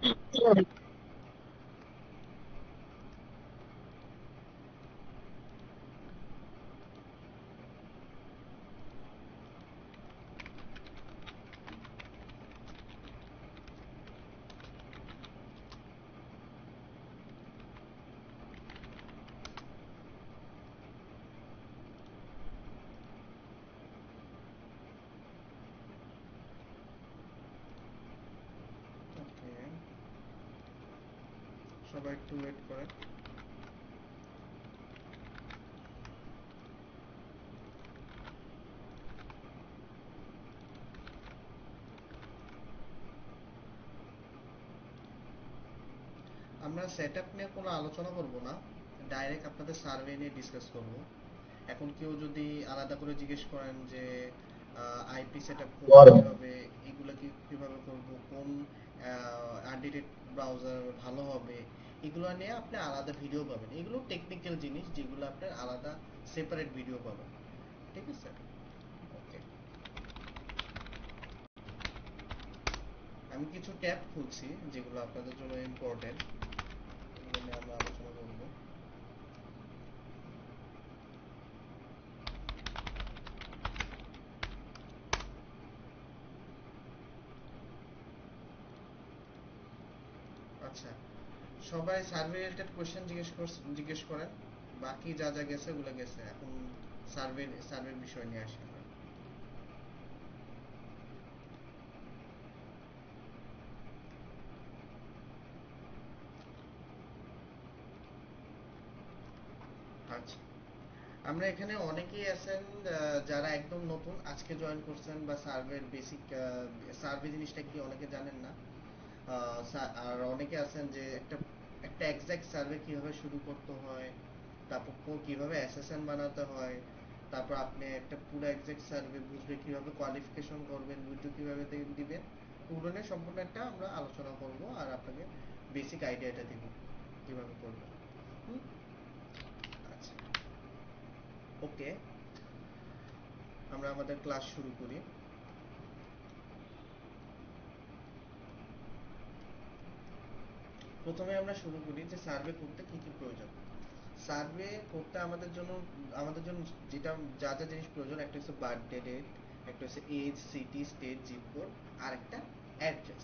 ওকে, সবাই একটু ওয়েট করেন। আমরা সেটআপ নিয়ে কোনো আলোচনা করব না, ডাইরেক্ট আপনাদের সার্ভে নিয়ে ডিসকাস করব। এখন কেউ যদি আলাদা করে জিজ্ঞেস করেন যে আইপি সেটআপ করব কিভাবে, এগুলা কিভাবে করব, কোন আনডিটেড ব্রাউজার ভালো হবে, এগুলো নিয়ে আপনি আলাদা ভিডিও পাবেন। এগুলো টেকনিক্যাল জিনিস যেগুলো আপনার আলাদা সেপারেট ভিডিও পাবেন। ঠিক আছে? ওকে, আমি কিছু ট্যাব খুলছি যেগুলো আপনাদের জন্য ইম্পর্টেন্ট, এগুলো নিয়ে আমরা আলোচনা করব। আচ্ছা, সবাই সার্ভে রিলেটেড কোশ্চেন জিজ্ঞেস করেন। বাকি যা যা গেছে ওগুলো গেছে, এখন সার্ভের বিষয় নিয়ে আসি আমরা। আচ্ছা, আমরা এখানে অনেকেই আছেন যারা একদম নতুন, আজকে জয়েন করছেন, বা সার্ভের বেসিক সার্ভে জিনিসটা কি অনেকে জানেন না। আর অনেকে আছেন যে একটা একটা এক্সাক্ট সার্ভে কিভাবে শুরু করতে হয়, তারপর কিভাবে অ্যাসেসন বানাতে হয়, তারপর আপনি একটা পুরো এক্সাক্ট সার্ভে বুঝবে কিভাবে কোয়ালিফিকেশন করবেন, উইথড্র কিভাবে দিবেন, পুরো নিয়ে সম্পূর্ণ একটা আমরা আলোচনা করব, আর আপনাকে বেসিক আইডিয়াটা দিব কিভাবে করবেন। হুম? আচ্ছা, ওকে, আমরা আমাদের ক্লাস শুরু করি। প্রথমে আমরা শুরু করি যে সার্ভে করতে কি কি প্রয়োজন। সার্ভে করতে আমাদের জন্য যেটা যা যা জিনিস প্রয়োজন, একটা হচ্ছে বার্থডে ডেট, একটা হচ্ছে age, city, state, zip code, আর একটা অ্যাড্রেস।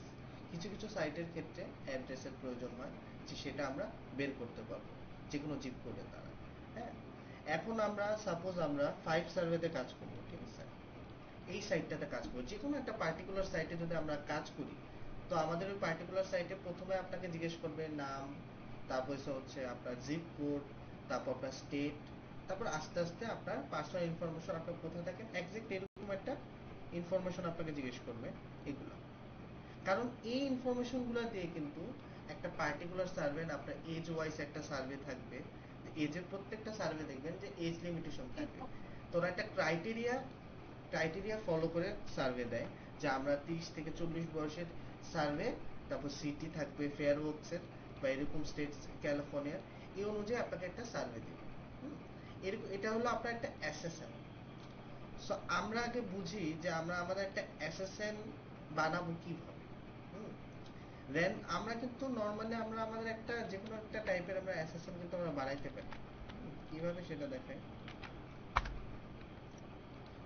কিছু কিছু সাইটের ক্ষেত্রে অ্যাড্রেসের প্রয়োজন হয়, যে সেটা আমরা বের করতে পারবো যে কোনো জিপ কোডের দ্বারা। হ্যাঁ, এখন আমরা সাপোজ আমরা 5 সার্ভেতে কাজ করবো, ঠিক আছে? এই সাইটটাতে কাজ করবো, যে কোনো একটা পার্টিকুলার সাইটে যদি আমরা কাজ করি, তো আমাদের ওই পার্টিকুলার সাইটে প্রথমে আপনাকে জিজ্ঞেস করবে নাম, তারপর হচ্ছে আপনার জিপ কোড, তারপর আপনার স্টেট, তারপর আস্তে আস্তে আপনার পার্সোনাল ইনফরমেশন, আপনার কোথায় থাকেন এক্সাক্ট এরকম একটা ইনফরমেশন আপনাকে জিজ্ঞেস করবে। এগুলো কারণ এই ইনফরমেশন গুলো দিয়ে কিন্তু একটা পার্টিকুলার সার্ভে, আপনার এজ ওয়াইজ একটা সার্ভে থাকবে। এজের প্রত্যেকটা সার্ভে দেখবেন যে এজ লিমিটেশন থাকবে। তোরা একটা ক্রাইটেরিয়া ফলো করে সার্ভে দেয়, যে আমরা 30 থেকে 40 বয়সের সার্ভে, তারপর সিটি থাকবে ফেয়ার ওয়ার্কসের বা এরকম স্টেট, ক্যালিফোর্নিয়ার, এই অনুযায়ী আপনাকে একটা সার্ভে দেবে। এরকম, এটা হলো আপনার একটা অ্যাসেসন। সো আমরা আগে বুঝি যে আমরা আমাদের একটা অ্যাসেসন বানাবো কিভাবে। দেন আমরা কিন্তু নর্মালি আমরা আমাদের একটা যে কোনো একটা টাইপের আমরা অ্যাসেসন কিন্তু আমরা বানাইতে পারি। কিভাবে সেটা দেখাই।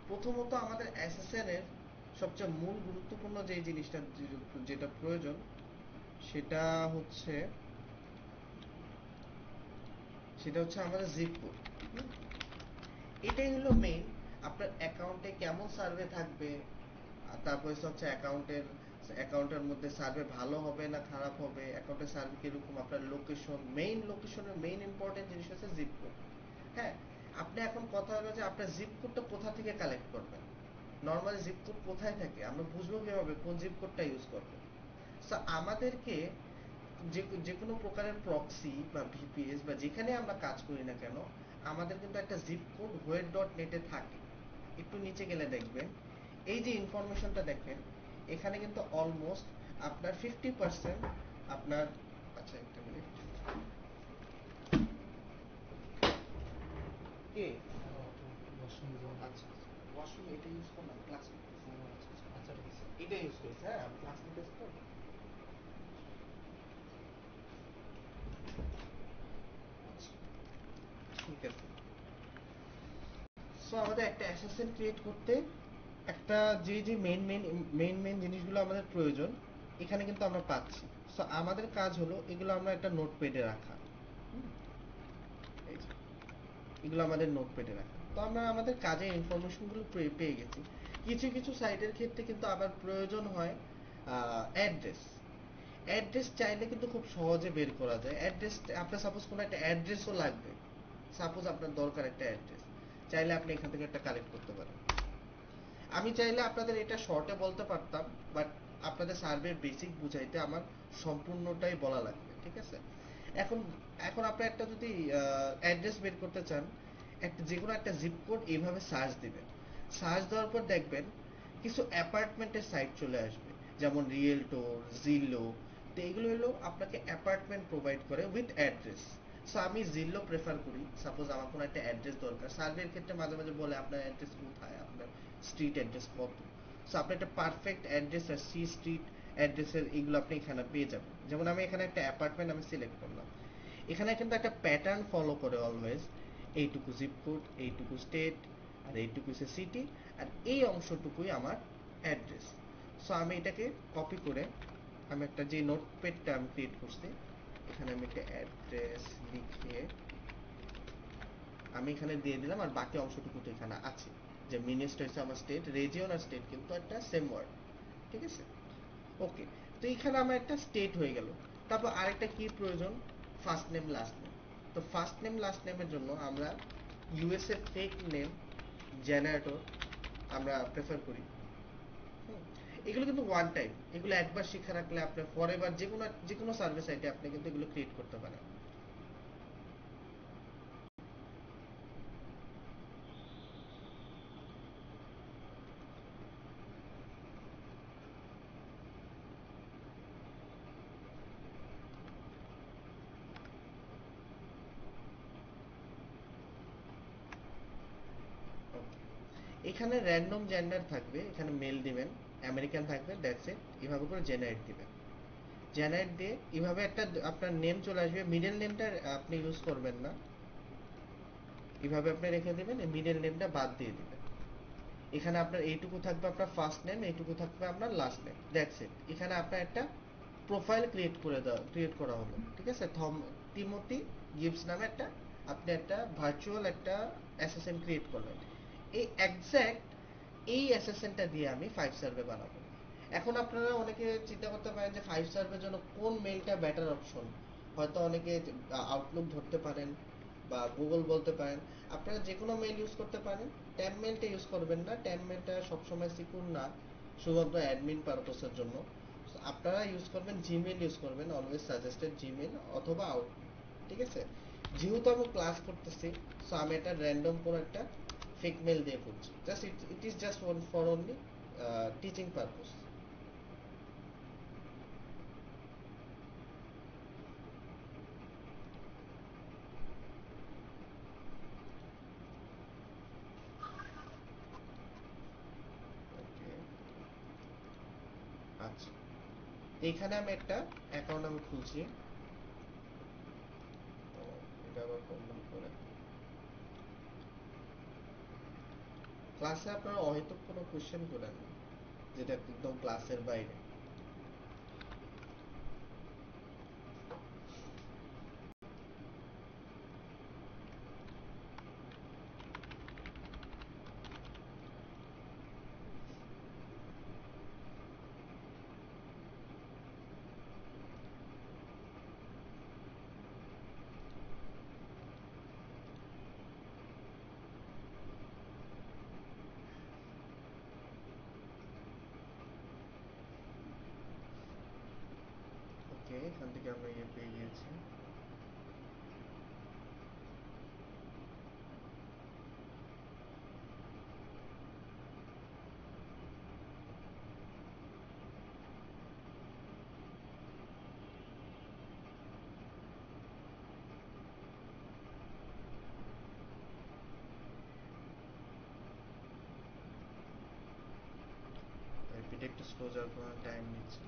প্রথমত আমাদের এসএসএন এর সবচেয়ে মূল গুরুত্বপূর্ণ যে জিনিসটা, যেটা প্রয়োজন, সেটা হচ্ছে সেটা হচ্ছে আমাদের জিপ কোড। এটাই হলো মেইন। আপনার অ্যাকাউন্টে কেমন সার্ভে থাকবে, আর তারপরে হচ্ছে অ্যাকাউন্টের মধ্যে সার্ভে ভালো হবে না খারাপ হবে, অ্যাকাউন্টের সার্ভে কিরকম, আপনার লোকেশন, লোকেশনের মেইন ইম্পর্টেন্ট জিনিস হচ্ছে জিপ কোড। হ্যাঁ, আপনি এখন কথা হলো যে আপনার জিপ কোডটা কোথা থেকে কালেক্ট করবেন। নর্মাল জিপ কোড কোথায় থাকে, আমরা বুঝবো কিভাবে কোন জিপ কোডটা ইউজ করবেন। সো আমাদেরকে যে কোনো প্রকারের প্রক্সি বা ভিপিএস বা যেখানে আমরা কাজ করি না কেন, আমাদের কিন্তু একটা জিপ কোড হোয়ের ডট নেটে থাকে। একটু নিচে গেলে দেখবেন এই যে ইনফরমেশনটা দেখেন, এখানে কিন্তু অলমোস্ট আপনার 50% আপনার, আচ্ছা একটা মিনিট, কে, আচ্ছা ওয়াশরুম এটা ইউজ করলাম, ক্লাস নিতেছি। আচ্ছা আচ্ছা, এটা ইউজ করেছি, হ্যাঁ আমি ক্লাস নিতেছি তো। সো আমাদের একটা অ্যাসেসেন্ট ক্রিয়েট করতে একটা যে মেইন জিনিসগুলো আমাদের প্রয়োজন এখানে কিন্তু আমরা পাচ্ছি। সো আমাদের কাজ হলো এগুলো আমরা একটা নোটপ্যাডে রাখা। হুম, এই যে, এগুলো আমাদের নোটপ্যাডে রাখা। তো আমরা আমাদের কাজের ইনফরমেশনগুলো পেয়ে গেছি। কিছু কিছু সাইটের ক্ষেত্রে কিন্তু আবার প্রয়োজন হয় অ্যাড্রেস। অ্যাড্রেস চাইলে কিন্তু খুব সহজে বের করা যায়। অ্যাড্রেস আপনার সাপোজ কোনো একটা অ্যাড্রেসও লাগবে, সাপোজ আপনার দরকার একটা অ্যাড্রেস, চাইলে আপনি এখান থেকে একটা কালেক্ট করতে পারেন। আমি চাইলে আপনাদের এটা শর্টে বলতে পারতাম, বাট আপনাদের সার্ভের বেসিক বুঝাইতে আমার সম্পূর্ণটাই বলা লাগবে, ঠিক আছে? এখন এখন আপনি একটা যদি অ্যাড্রেস বের করতে চান, একটা যে কোনো একটা জিপ কোড এইভাবে সার্চ দিবেন। সার্চ দেওয়ার পর দেখবেন কিছু অ্যাপার্টমেন্টের সাইট চলে আসবে, যেমন রিয়েলটোর, জিলো। তো এগুলো হলো আপনাকে অ্যাপার্টমেন্ট প্রোভাইড করে উইথ অ্যাড্রেস। সো আমি জিল্লো প্রেফার করি, সাপোজ আমার কোনো একটা অ্যাড্রেস দরকার। সার্ভের ক্ষেত্রে মাঝে মাঝে বলে আপনার অ্যাড্রেস কোথায়, আপনার স্ট্রিট অ্যাড্রেস কত। সো আপনি একটা পারফেক্ট অ্যাড্রেস আর সি স্ট্রিট অ্যাড্রেসের এগুলো আপনি এখানে পেয়ে যাবেন। যেমন আমি এখানে একটা অ্যাপার্টমেন্ট আমি সিলেক্ট করলাম, এখানে কিন্তু একটা প্যাটার্ন ফলো করে অলওয়েজ। এইটুকু জিপ কোড, এইটুকু স্টেট, আর এইটুকু হচ্ছে সিটি, আর এই অংশটুকুই আমার অ্যাড্রেস। সো আমি এটাকে কপি করে আমি একটা যে নোটপ্যাডটা আমি ক্রিয়েট করছি, এখানে আমি একটা অ্যাড্রেস লিখে আমি এখানে দিয়ে দিলাম। আর বাকি অংশটুকু তো এখানে আছে, যে মিনিস্ট হচ্ছে আমার স্টেট, রেজিয়ন আর স্টেট কিন্তু একটা সেম ওয়ার্ড, ঠিক আছে? ওকে, তো এখানে আমার একটা স্টেট হয়ে গেল। তারপর আরেকটা কি প্রয়োজন? First name last name. তো ফার্স্ট নেম লাস্ট নেমের জন্য আমরা ইউএসএ ফেক নেম জেনারেটর আমরা প্রেফার করি। হুম, এগুলো কিন্তু ওয়ান টাইম, এগুলো একবার শিখে রাখলে আপনি ফরএভার যে কোনো সার্ভিস সাইটে আপনি কিন্তু এগুলো ক্রিয়েট করতে পারেন। Okay. এখানে র্যান্ডম জেন্ডার থাকবে, এখানে মেল দিবেন, আমেরিকান থাকবে, দ্যাটস ইট। এভাবে করে জেনারেট দিবেন। জেনারেট দিয়ে এভাবে একটা আপনার নেম চলে আসবে। মিডল নেমটা আপনি ইউজ করবেন না, এভাবে আপনি রেখে দেবেন, মিডল নেমটা বাদ দিয়ে দিবেন। এখানে আপনার এইটুকু থাকবে আপনার ফার্স্ট নেম, এইটুকু থাকবে আপনার লাস্ট নেম, দ্যাটস ইট। এখানে আপনার একটা প্রোফাইল ক্রিয়েট করা হলো, ঠিক আছে? টিমোথি গিভস নামে একটা আপনি একটা ভার্চুয়াল একটা অ্যাসিস্ট্যান্ট ক্রিয়েট করলেন। এই এক্স্যাক্ট এই অ্যাসিস্ট্যান্টটা দিয়ে আমি 5 সার্ভে বানাবো। এখন আপনারা অনেকে চিন্তা করতে পারেন যে 5 সার্ভের জন্য কোন মেইলটা বেটার অপশন। হয়তো অনেকে আউটলুক ধরতে পারেন বা গুগল বলতে পারেন। আপনারা যে কোনো মেইল ইউজ করতে পারেন, ট্যাম মেইলটা ইউজ করবেন না। ট্যাম মেইলটা সবসময় সিকিউর না, শুধুমাত্র অ্যাডমিন পারপাসের জন্য। So, আপনারা ইউজ করবেন জিমেইল, ইউজ করবেন অলওয়েজ সাজেস্টেড জিমেইল অথবা আউটলুক, ঠিক আছে? যেহেতু আমি ক্লাস করতেছি, সো আমি একটা র্যান্ডম কোনো একটা ফেক মেল দিয়ে করছি, just it is just for only teaching purpose. Okay, আচ্ছা, এইখানে আমি একটা অ্যাকাউন্ট আমি খুলছি। ও, এটা আবার করলাম করে ক্লাসে আপনারা অহেতুক কোনো কোয়েশ্চেন করেন না, যেটা একদম ক্লাসের বাইরে। ওকে, এখান থেকে আমরা ইয়ে পেয়ে গিয়েছি। রিপিট একটু স্লো যাওয়ার কারণে টাইম নিচ্ছে।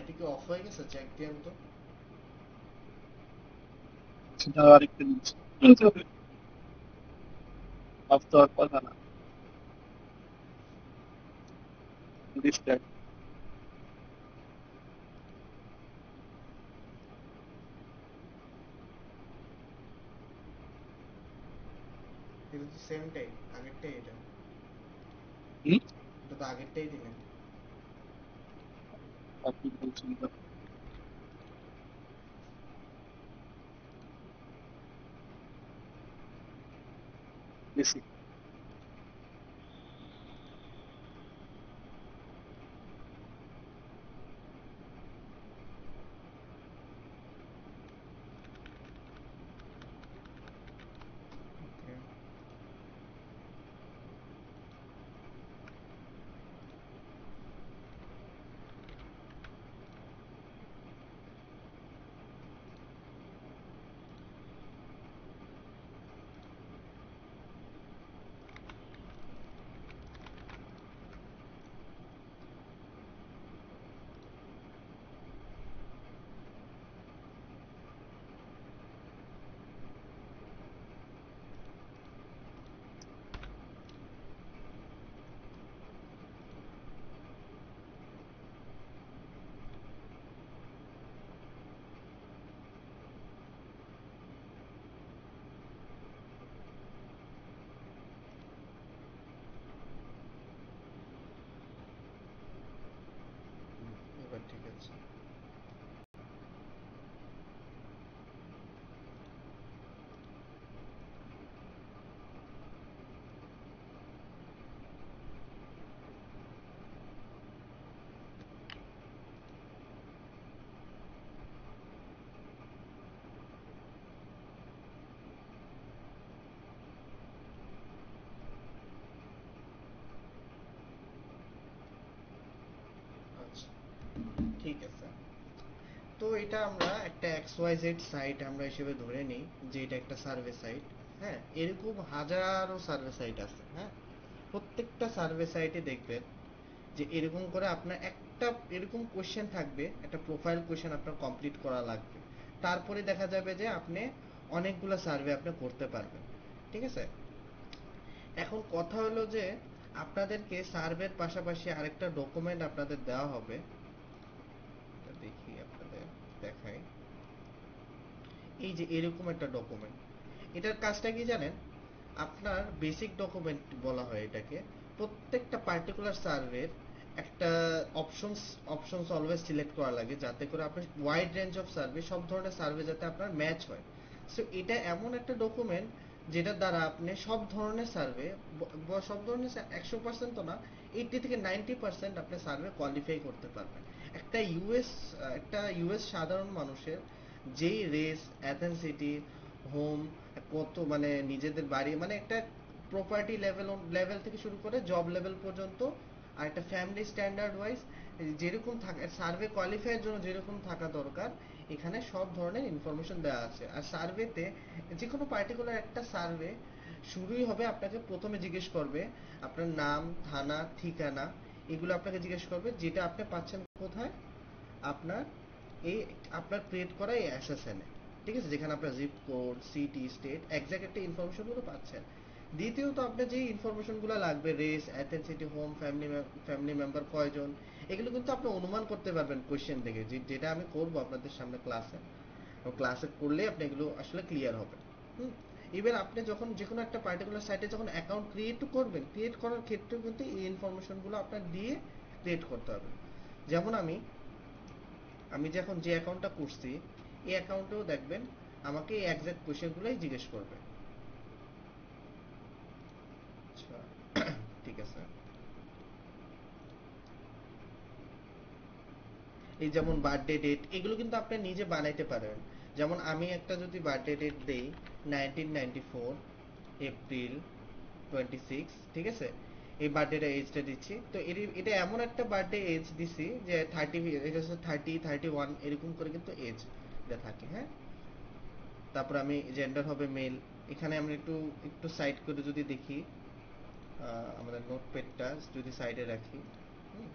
এটা কি অফ হয়ে গেছে? চেক দিয়েন তো। সেটা আরেকটা জিনিস বলতে হবে, অফ তো আর কথা না। ডিস্ট্রাক্ট এটা তো সেমটাই, আগেরটাই এটা। হুম এটা তো আগেরটাই দিলেন। আপনি বলছেন তো বেশি। ওকে, এবার ঠিক আছে। আচ্ছা, ঠিক আছে। তো এটা আমরা একটা XYZ সাইট আমরা হিসেবে ধরে নিই যে এটা একটা সার্ভে সাইট। হ্যাঁ, এরকম হাজারো সার্ভে সাইট আছে। হ্যাঁ, প্রত্যেকটা সার্ভে সাইটে দেখবেন যে এরকম করে আপনার একটা এরকম কোশ্চেন থাকবে, একটা প্রোফাইল কোশ্চেন আপনার কমপ্লিট করা লাগবে। তারপরে দেখা যাবে যে আপনি অনেকগুলো সার্ভে আপনি করতে পারবেন। ঠিক আছে? এখন কথা হলো যে আপনাদেরকে সার্ভের পাশাপাশি আরেকটা ডকুমেন্ট আপনাদের দেওয়া হবে। এটা দেখি আপনাদের দেখাই। এই যে এরকম একটা ডকুমেন্ট, এটার কাজটা কি জানেন? আপনার বেসিক ডকুমেন্ট বলা হয় এটাকে। প্রত্যেকটা পার্টিকুলার সার্ভের একটা অপশনস অপশনস অলওয়েজ সিলেক্ট করা লাগে, যাতে করে আপনার ওয়াইড রেঞ্জ অফ সার্ভে, সব ধরনের সার্ভে যাতে আপনার ম্যাচ হয়। সো এটা এমন একটা ডকুমেন্ট যেটার দ্বারা আপনি সব ধরনের সার্ভে, সব ধরনের 100% তো না, 80 থেকে 90% আপনি সার্ভে কোয়ালিফাই করতে পারবেন। একটা ইউএস একটা ইউএস সাধারণ মানুষের যেই রেস, অ্যাথেন্সিটি, হোম, কত মানে নিজেদের বাড়ি, মানে একটা প্রপার্টি লেভেল লেভেল থেকে শুরু করে জব লেভেল পর্যন্ত, আর একটা ফ্যামিলি স্ট্যান্ডার্ড ওয়াইজ যেরকম থাকা, সার্ভে কোয়ালিফাইয়ের জন্য যেরকম থাকা দরকার, এখানে সব ধরনের ইনফরমেশন দেওয়া আছে। আর সার্ভেতে যে কোনো পার্টিকুলার একটা সার্ভে শুরুই হবে, আপনাকে প্রথমে জিজ্ঞেস করবে আপনার নাম, থানা, ঠিকানা, এগুলো আপনাকে জিজ্ঞেস করবে, যেটা আপনি পাচ্ছেন কোথায়? আপনার এই আপনার ক্রিয়েট করা এই এসএসএন এ। ঠিক আছে? যেখানে আপনার zip code, city, state, exact একটা ইনফরমেশন গুলো পাচ্ছেন। দ্বিতীয়ত আপনার যে ইনফরমেশন গুলো লাগবে, race, ethnicity, home, family member কয়জন, এগুলো কিন্তু আপনি অনুমান করতে পারবেন কোয়েশ্চেন দেখে, যেটা আমি করব আপনাদের সামনে ক্লাসে। ক্লাসে করলে আপনি এগুলো আসলে ক্লিয়ার হবে। হুম। এবার আপনি যখন যে কোনো একটা পার্টিকুলার সাইটে যখন অ্যাকাউন্ট ক্রিয়েট করবেন, ক্রিয়েট করার ক্ষেত্রেও কিন্তু এই ইনফরমেশন গুলো আপনার দিয়ে ক্রিয়েট করতে হবে। যেমন আমি আমি যে এখন যে অ্যাকাউন্টটা করছি, এই অ্যাকাউন্টেও দেখবেন আমাকে এই এক্সাক্ট কোশ্চেনগুলোই জিজ্ঞেস করবে। আচ্ছা, ঠিক আছে। এই যেমন বার্থডে ডেট, এগুলো কিন্তু আপনি নিজে বানাইতে পারেন। যেমন আমি একটা যদি বার্থডে ডেট দেই, 1994 এপ্রিল 26, ঠিক আছে? এই বার্থডেটা এজটা দিচ্ছি, তো এটা এমন একটা বার্থডে এজ দিছি যে 30, এটা হচ্ছে 30, 31 এরকম করে কিন্তু এজ এটা থাকে। হ্যাঁ, তারপর আমি জেন্ডার হবে মেল। এখানে আমরা একটু একটু সাইড করে যদি দেখি, আমাদের নোটপ্যাডটা যদি সাইডে রাখি, হুম,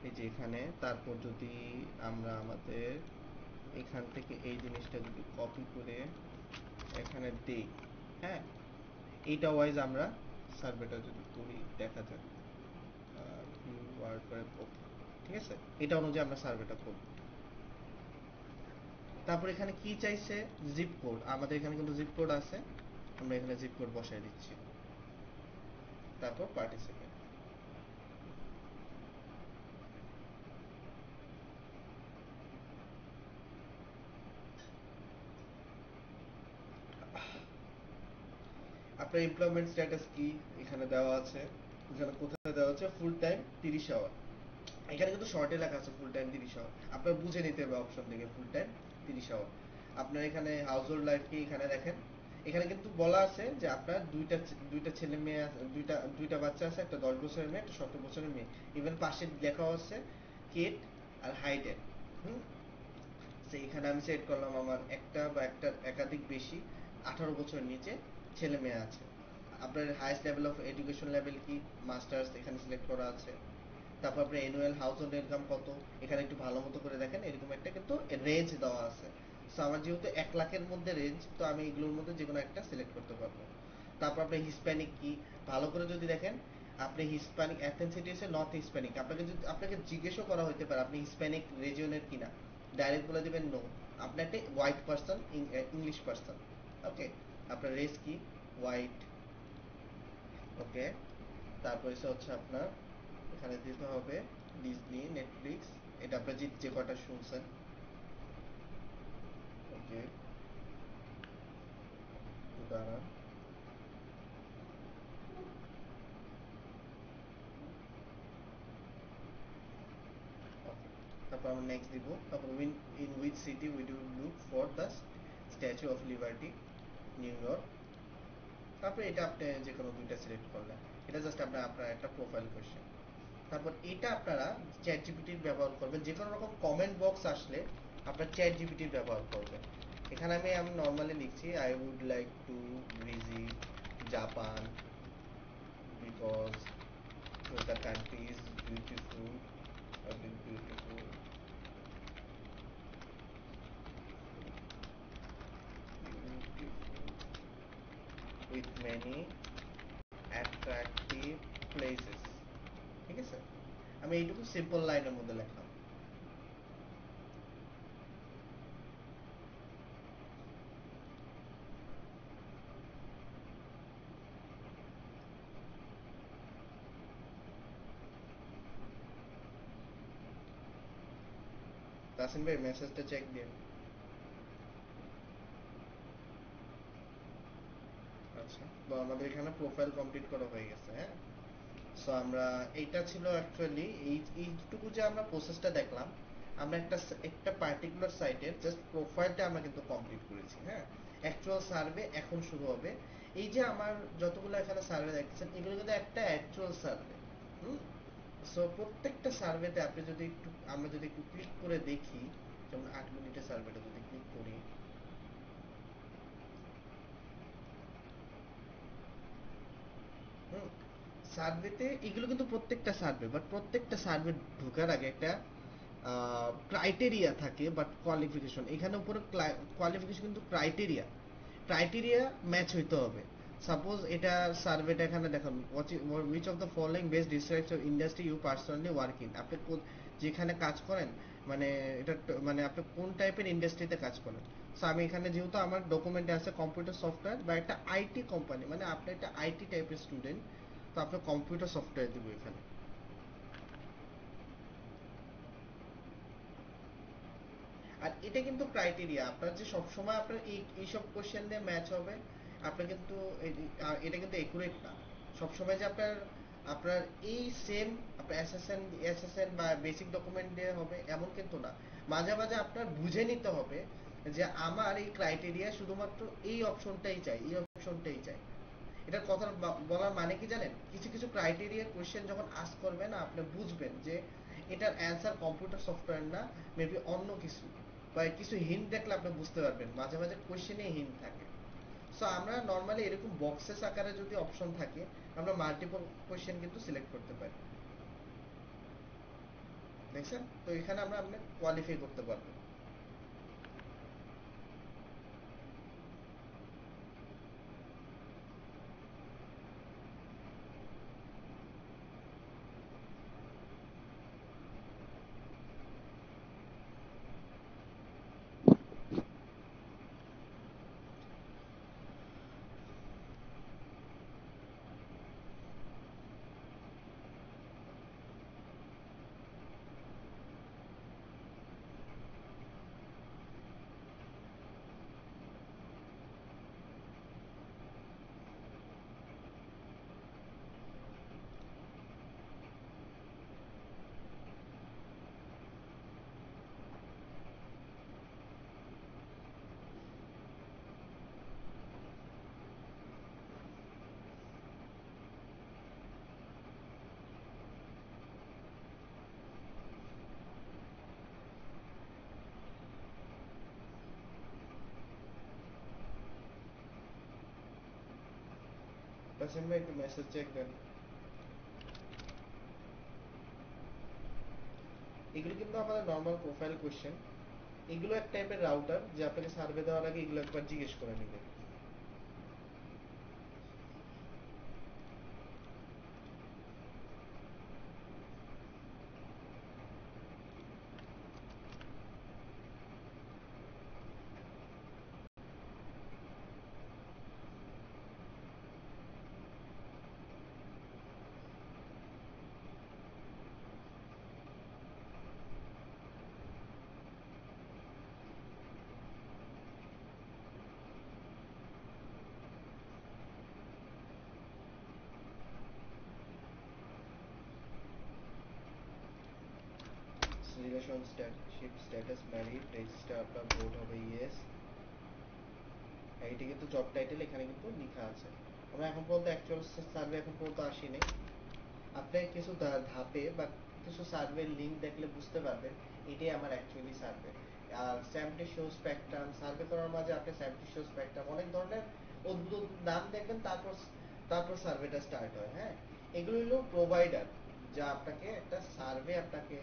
এই যে এখানে, তারপর যদি আমরা আমাদের এখান থেকে এই জিনিসটা যদি কপি করে এখানে দেই, হ্যাঁ, এইটা ওয়াইজ আমরা সার্ভেটা যদি করি দেখা যাক, ভিউ ওয়ার্ড ওকে, ঠিক আছে, এটা অনুযায়ী আমরা সার্ভেটা করব। তারপর এখানে কি চাইছে, জিপ কোড, আমাদের এখানে কিন্তু জিপ কোড আছে, আমরা এখানে জিপ কোড বসাই দিচ্ছি, তারপর পার্টিসিপেন্ট। আপনার এমপ্লয়মেন্ট স্ট্যাটাস কি এখানে দেওয়া আছে, এখানে কোথায় দেওয়া আছে, ফুল টাইম 30 আওয়ার, এখানে কিন্তু শর্টে লেখা আছে ফুল টাইম 30 আওয়ার, আপনার বুঝে নিতে হবে অপশন থেকে ফুল টাইম 30 আওয়ার। আপনার এখানে হাউস হোল্ড লাইফ কি এখানে দেখেন, এখানে কিন্তু বলা আছে যে আপনার দুইটা ছেলে মেয়ে দুইটা বাচ্চা আছে, একটা 10 বছরের মেয়ে, একটা 17 বছরের মেয়ে, ইভেন পাশে লেখা আছে কেট আর হাইডেন। হুম, এখানে আমি সেট করলাম আমার একটা বা একটা একাধিক বেশি 18 বছরের নিচে ছেলে মেয়ে আছে। আপনার highest level of education level কি, মাস্টার্স এখানে সিলেক্ট করা আছে। তারপর আপনার অ্যানুয়াল হাউস হোল্ড ইনকাম কত, এখানে একটু ভালো মতো করে দেখেন, এরকম একটা কিন্তু রেঞ্জ দেওয়া আছে। সো আমার যেহেতু 1 লাখের মধ্যে রেঞ্জ, তো আমি এগুলোর মধ্যে যে কোনো একটা সিলেক্ট করতে পারবো। তারপর আপনি হিসপ্যানিক কি, ভালো করে যদি দেখেন, আপনি হিসপ্যানিক এথেন্সিটি হচ্ছে নর্থ হিসপ্যানিক, আপনাকে জিজ্ঞেসও করা হতে পারে আপনি হিসপ্যানিক রিজিয়নের কিনা, ডাইরেক্ট বলে দেবেন নো, আপনি একটা হোয়াইট পার্সন, ইংলিশ পার্সন, ওকে। আপনার রেস কি, হোয়াইট, ওকে। তারপর হচ্ছে আপনার এখানে দিতে হবে ডিজনি, নেটফ্লিক্স, এটা আপনার যে কটা শুনছেন, ওকে, দাঁড়ান, ওকে। তারপর আমরা নেক্সট দিব, তারপর in which city we do look for the statue of liberty, new York. তারপর এটা আপনি যে কোনো দুইটা সিলেক্ট করলেন, এটা জাস্ট আপনার একটা প্রোফাইল কোয়েশ্চেন। তারপর এটা আপনারা চ্যাট জিপিটির ব্যবহার করবেন, যে কোনো রকম কমেন্ট বক্স আসলে আপনার চ্যাট জিপিটির ব্যবহার করবেন। এখানে আমি নর্মালি লিখছি I would like to visit Japan because the country is beautiful, beautiful, beautiful with many attractive places, ঠিক আছে, আমি এইটুকু সিম্পল লাইনের মধ্যে লিখলাম। তাসিন ভাই মেসেজটা চেক দিন। আচ্ছা, তো আমাদের এখানে প্রোফাইল কমপ্লিট করা হয়ে গেছে, হ্যাঁ। সো আমরা, এইটা ছিল অ্যাকচুয়ালি এইটুকু যে আমরা প্রসেসটা দেখলাম, আমরা একটা পার্টিকুলার সাইটের জাস্ট প্রোফাইলটা আমরা কিন্তু কমপ্লিট করেছি, হ্যাঁ। অ্যাকচুয়াল সার্ভে এখন শুরু হবে। এই যে আমার যতগুলো এখানে সার্ভে দেখছেন, এগুলো কিন্তু একটা অ্যাকচুয়াল সার্ভে। হুম, সো প্রত্যেকটা সার্ভেতে আপনি যদি একটু, আমরা যদি একটু ক্লিক করে দেখি, যেমন 8 মিনিটের সার্ভেটা যদি ক্লিক করি, হুম, সার্ভেতে এগুলো কিন্তু প্রত্যেকটা সার্ভে, বাট প্রত্যেকটা সার্ভে ঢোকার আগে একটা ক্রাইটেরিয়া থাকে, বাট কোয়ালিফিকেশন এখানে উপরে, কোয়ালিফিকেশন কিন্তু ক্রাইটেরিয়া ম্যাচ হইতে হবে। সাপোজ এটা সার্ভেটা এখানে দেখুন, which of the following best describes your industry you personally work in, আপনি যেখানে কাজ করেন, মানে এটা মানে আপনি কোন টাইপের ইন্ডাস্ট্রিতে কাজ করেন। সো আমি এখানে যেহেতু আমার ডকুমেন্টে আছে কম্পিউটার সফটওয়্যার বা একটা আইটি কোম্পানি, মানে আপনি একটা আইটি টাইপের স্টুডেন্ট, তো আপনার কম্পিউটার সফটওয়্যার দিব এখানে। আর এটা কিন্তু ক্রাইটেরিয়া আপনার, যে সবসময় আপনার এইসব কোশ্চেন দিয়ে ম্যাচ হবে, আপনার কিন্তু এটা কিন্তু একুরেট না সবসময়, যে আপনার আপনার এই সেম আপনার এসএসএন বা বেসিক ডকুমেন্ট দিয়ে হবে এমন কিন্তু না। মাঝে মাঝে আপনার বুঝে নিতে হবে যে আমার এই ক্রাইটেরিয়া শুধুমাত্র এই অপশনটাই চাই, এই অপশনটাই চাই। এটার কথা বলার মানে কি জানেন, কিছু কিছু ক্রাইটেরিয়া কোয়েশ্চেন যখন আস্ক করবে না, আপনি বুঝবেন যে এটার অ্যান্সার কম্পিউটার সফটওয়্যার না, মেবি অন্য কিছু, বা কিছু হিন্ট দেখলে আপনি বুঝতে পারবেন, মাঝে মাঝে কোয়েশ্চেনে হিন্ট থাকে। সো আমরা নর্মালি এরকম বক্সেস আকারে যদি অপশন থাকে, আমরা মাল্টিপল কোয়েশ্চেন কিন্তু সিলেক্ট করতে পারি। দেখছেন? তো এখানে আমরা আপনি কোয়ালিফাই করতে পারবো। তাসিম ভাই একটু মেসেজ চেক দেন। এগুলো কিন্তু আমাদের নর্মাল প্রোফাইল কোশ্চেন। এগুলো এক টাইপের রাউটার যে আপনাকে সার্ভে দেওয়ার আগে এগুলো একবার জিজ্ঞেস করে নিবে। রিলেশনশিপ স্ট্যাটাস ম্যারিড, রেজিস্টার আপনার ভোট হবে ইয়েস। এইটা কিন্তু জব টাইটেল এখানে কিন্তু লেখা আছে। আমরা এখন পর্যন্ত অ্যাকচুয়াল সার্ভে এখন পর্যন্ত আসিনি। আপনি কিছু ধাপে বা কিছু সার্ভের লিঙ্ক দেখলে বুঝতে পারবেন এটাই আমার অ্যাকচুয়ালি সার্ভে। আর স্যাম্পটিশিও স্পেকট্রাম সার্ভে করার মাঝে আপনি স্যাম্পটিশিও স্পেকট্রাম অনেক ধরনের অদ্ভুত অদ্ভুত নাম দেখবেন, তারপর তারপর সার্ভেটা স্টার্ট হয়। হ্যাঁ, এগুলো হলো প্রোভাইডার যা আপনাকে একটা সার্ভে আপনাকে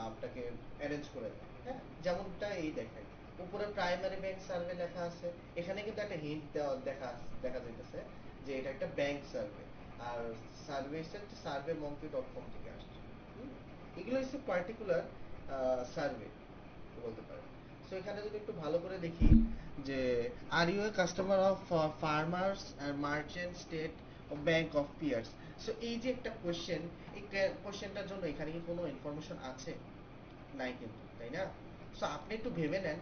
আপনাকে অ্যারেঞ্জ করে দেয়। হ্যাঁ, যেমনটা এই দেখেন উপরে প্রাইমারি ব্যাংক সার্ভে লেখা আছে, এখানে কিন্তু একটা হিন্ট দেওয়া দেখা দেখা যাইতেছে যে এটা একটা ব্যাংক সার্ভে। আর সার্ভে হচ্ছে সার্ভে মঙ্কি ডট কম থেকে আসছে। এগুলো হচ্ছে পার্টিকুলার সার্ভে বলতে পারেন। সো এখানে যদি একটু ভালো করে দেখি যে are you a customer of farmers and merchant state bank of Pierce. So এই যে একটা কোশ্চেন, এই কোশ্চেনটার জন্য এখানে কি কোনো ইনফরমেশন আছে? নাই কিন্তু, তাই না? সো আপনি একটু ভেবে নেন।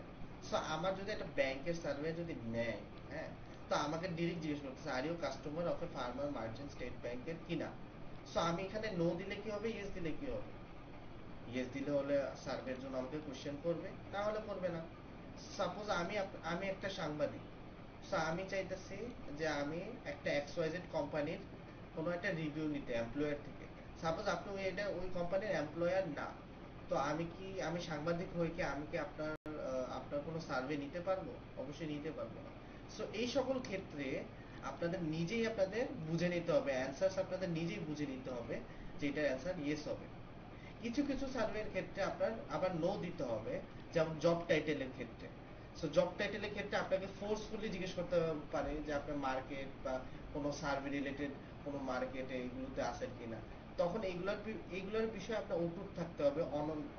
সো আমার যদি একটা ব্যাংকের সার্ভে যদি নেয়, হ্যাঁ, তো আমাকে ডিরেক্ট জিজ্ঞেস করতেছে are you customer of a farmer merchant state ব্যাংকের কিনা। সো আমি এখানে নো দিলে কি হবে, ইয়েস দিলে কি হবে? ইয়েস দিলে হলে সার্ভের জন্য আমাকে কোশ্চেন করবে, না হলে করবে না। সাপোজ আমি একটা সাংবাদিক। সো আমি চাইতেছি যে আমি একটা এক্সওয়াইজেড কোম্পানির কোনো একটা রিভিউ নিতে এমপ্লয়ার থেকে। সাপোজ আপনি ওই কোম্পানির এমপ্লয়ার না, তো আমি সাংবাদিক হয়ে কি আমি কি আপনার কোনো সার্ভে নিতে পারবো? অবশ্যই নিতে পারবো না। সো এই সকল ক্ষেত্রে আপনাদের নিজেই আপনাদের বুঝে নিতে হবে, অ্যান্সার্স আপনাদের নিজেই বুঝে নিতে হবে যে এটার অ্যান্সার ইয়েস হবে। কিছু কিছু সার্ভের ক্ষেত্রে আপনার আবার নো দিতে হবে, যেমন জব টাইটেলের ক্ষেত্রে। সো জব টাইটেলের ক্ষেত্রে আপনাকে ফোর্সফুলি জিজ্ঞেস করতে পারে যে আপনার মার্কেট বা কোনো সার্ভে রিলেটেড কোনো মার্কেটে এগুলোতে আছেন কিনা। তখন এইগুলোর বিষয়ে আপনার অটুট থাকতে হবে,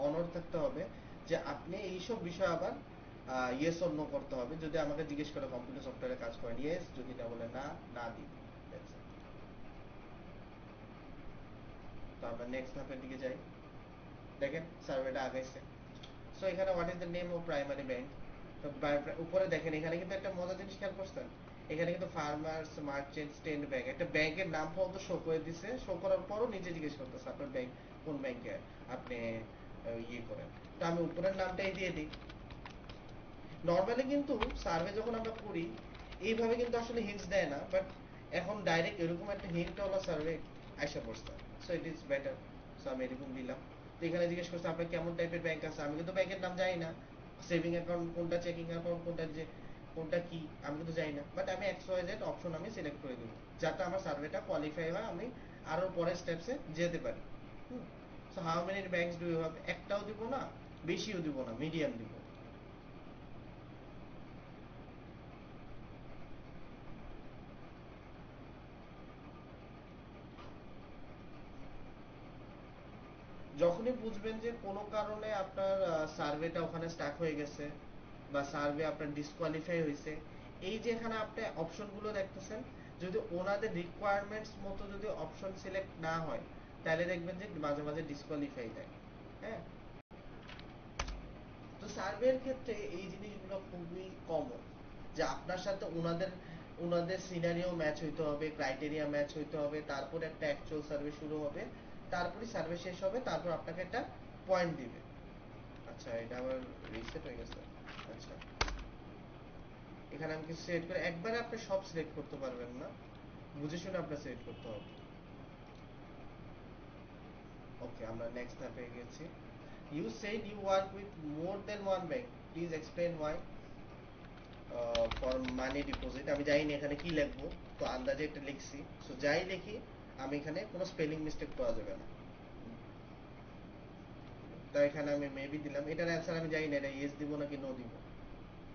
অনড় থাকতে হবে যে আপনি এইসব বিষয় আবার ইয়েস অর নো করতে হবে। যদি আমাকে জিজ্ঞেস করে কম্পিউটার সফটওয়্যারে কাজ করেন, ইয়েস, যদি না বলে না, না দিন। তো আমরা নেক্সট ধাপের দিকে যাই। দেখেন সার্ভেটা আগাইছে। সো এখানে what is the name of primary bank. তো উপরে দেখেন এখানে কিন্তু একটা মজার জিনিস খেয়াল করছেন, এখানে কিন্তু ফার্মার্স মার্চেন্ট স্টেট ব্যাংক একটা ব্যাংকের নাম পর্যন্ত শো করে দিছে। শো করার পরও নিজে জিজ্ঞেস করতেছে আপনার ব্যাংক কোন ব্যাংকে আপনি ইয়ে করেন। তো আমি উপরের নামটাই দিয়ে দিই। নর্মালি কিন্তু সার্ভে যখন আমরা করি এইভাবে কিন্তু আসলে হিন্টস দেয় না, বাট এখন ডাইরেক্ট এরকম একটা হিন্ট ওয়ালা সার্ভে আইসা পড়ছে। So it is better. So আমি এরকম দিলাম। তো এখানে জিজ্ঞেস করছে আপনার কেমন টাইপের ব্যাংক আছে, আমি কিন্তু ব্যাংকের নাম জানি না। সেভিং অ্যাকাউন্ট কোনটা, চেকিং অ্যাকাউন্ট কোনটা, যে কোনটা কি আমি কিন্তু জানি না, বাট আমি এক্স ওয়াই জেড অপশন আমি সিলেক্ট করে দিব যাতে আমার সার্ভেটা কোয়ালিফাই হয়, আমি আরো পরের স্টেপসে যেতে পারি। Hmm. So how many banks do you have, একটাও দিব না, বেশিও দিব না, মিডিয়াম দিব। যখনই বুঝবেন যে কোনো কারণে আপনার সার্ভেটা ওখানে স্টাক হয়ে গেছে বা সার্ভে আপনার ডিসকোয়ালিফাই হয়েছে, এই যে এখানে আপনি অপশনগুলো দেখতেছেন, যদি ওনাদের রিকোয়ারমেন্টস মতো যদি অপশন সিলেক্ট না হয়, তাহলে দেখবেন যে মাঝে মাঝে ডিসকোয়ালিফাই দেয়। হ্যাঁ, তো সার্ভের ক্ষেত্রে এই জিনিসগুলো খুবই কমন, যে আপনার সাথে ওনাদের ওনাদের সিনারিও ম্যাচ হইতে হবে, ক্রাইটেরিয়া ম্যাচ হইতে হবে, তারপর একটা অ্যাকচুয়াল সার্ভে শুরু হবে, তারপরে সার্ভে শেষ হবে, তারপর আপনাকে একটা পয়েন্ট দিবে। আচ্ছা, এটা আবার রিসেট হয়ে গেছে। আচ্ছা, এখানে আমি কিছু সিলেক্ট করে, একবারে আপনি সব সিলেক্ট করতে পারবেন না, বুঝে শুনে আপনার সিলেক্ট করতে হবে। ওকে, আমরা নেক্সট ধাপে গেছি। You said you work with more than one bank, please explain why. For money deposit, আমি জানি না এখানে কি লিখবো, তো আন্দাজে একটা লিখছি। সো যাই লিখি, আমি এখানে কোনো স্পেলিং মিস্টেক করা যাবে না। তাই এখানে আমি মেবি দিলাম, এটার অ্যান্সার আমি জানি না, এটা ইয়েস দিব নাকি নো দিব।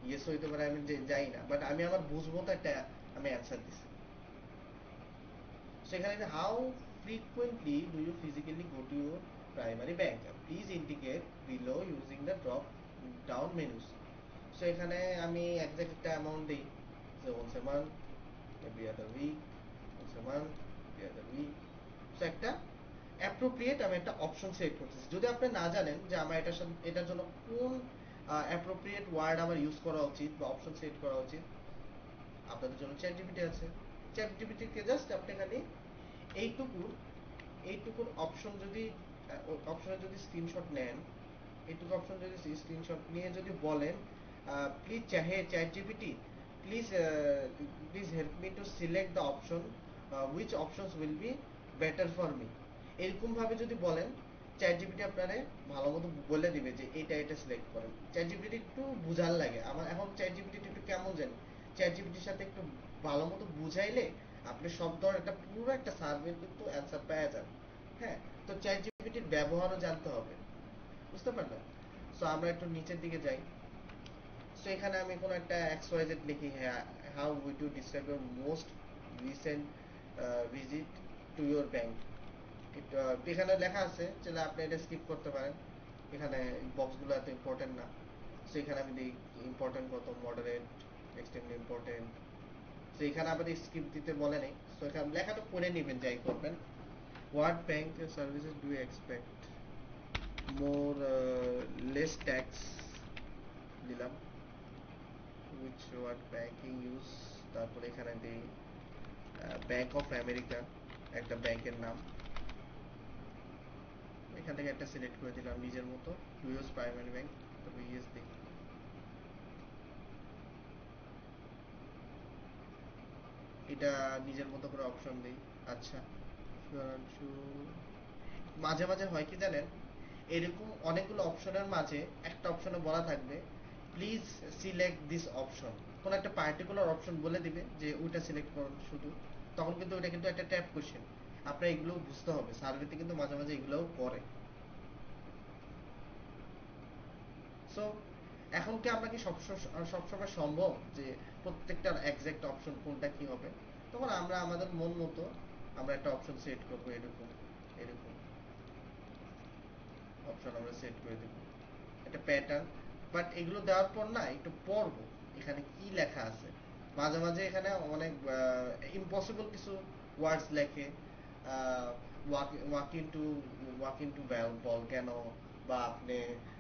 ইয়েস হইতে পারে, আমি জানি না, বাট আমি আমার বুঝবো তো একটা আমি অ্যান্সার দিছি। সেখানে how frequently do you physically go to your primary bank, please indicate below using the drop down menus. So এখানে আমি একজ্যাক্ট একটা অ্যামাউন্ট দিই, যে once a month, every other week, once a month, every other week. So একটা appropriate আমি একটা option select করতেছি। যদি আপনি না জানেন যে আমার এটার সাথে এটার জন্য কোন অ্যাপ্রোপ্রিয়েট ওয়ার্ড আমার ইউজ করা উচিত বা অপশন সিলেক্ট করা উচিত, আপনাদের জন্য চ্যাট জিপিটি আছে। চ্যাট জিপিটিকে জাস্ট আপনি খালি এইটুকু এইটুকুর অপশন যদি অপশনের যদি স্ক্রিনশট নেন, এইটুকু অপশন যদি স্ক্রিনশট নিয়ে যদি বলেন, প্লিজ চাহে chat GPT, please please help me to select the option, which options will be better for me, এরকম ভাবে যদি বলেন, চ্যাট জিপিটি আপনারে ভালো মতো বলে দিবে যে এটা এটা সিলেক্ট করেন। চ্যাট জিপিটি একটু বুঝার লাগে আমার, এখন চ্যাট জিপিটি একটু কেমন জানি, চ্যাট জিপিটির সাথে একটু ভালো মতো বুঝাইলে আপনি সব ধরনের একটা পুরো একটা সার্ভে কিন্তু অ্যান্সার পেয়ে যান। হ্যাঁ, তো চ্যাট জিপিটির ব্যবহারও জানতে হবে, বুঝতে পারলেন? সো আমরা একটু নিচের দিকে যাই। সো এখানে আমি কোনো একটা XYZ লিখি, হ্যাঁ, how would you describe your most recent visit to your bank. এখানে লেখা আছে, তাহলে আপনি এটা স্কিপ করতে পারেন, এখানে বক্সগুলো এত ইম্পর্টেন্ট না। সো এখানে আমি দিই ইম্পর্টেন্ট কত, মডারেট, এক্সট্রিমলি ইম্পর্টেন্ট। সো এখানে আবার স্কিপ দিতে বলে নেই, সো এখানে লেখাটা পড়ে নেবেন যাই করবেন। What bank services do you expect, more less tax দিলাম, উইচ হোয়াট ব্যাংকিং ইউজ, তারপরে এখানে দিই ব্যাংক অফ আমেরিকা, একটা ব্যাংকের নাম, এখান থেকে একটা সিলেক্ট করে দিলাম নিজের মতো, ইউএস প্রাইমারি ব্যাংক, তারপর ইউএস দিই। এটা নিজের মতো করে অপশন দিই। আচ্ছা, মাঝে মাঝে হয় কি জানেন, এরকম অনেকগুলো অপশনের মাঝে একটা অপশনে বলা থাকবে প্লিজ সিলেক্ট দিস অপশন, কোন একটা পার্টিকুলার অপশন বলে দিবে যে ওইটা সিলেক্ট করুন শুধু, তখন কিন্তু ওইটা কিন্তু একটা ট্যাপ কোশ্চেন, আপনার এগুলো বুঝতে হবে, সার্ভেতে কিন্তু মাঝে মাঝে এগুলোও করে। সো এখন কি আমরা কি সবসময় সম্ভব যে প্রত্যেকটার এক্সাক্ট অপশন কোনটা কি হবে, তখন আমরা আমাদের মন মতো আমরা একটা অপশন সেট করবো, এরকম এরকম অপশন আমরা সেট করে দেব, একটা প্যাটার্ন। বাট এগুলো দেওয়ার পর না একটু পড়বো এখানে কি লেখা আছে। মাঝে মাঝে এখানে অনেক ইম্পসিবল কিছু ওয়ার্ডস লেখে, ওয়াক ইন টু ভলক্যানো, বা আপনি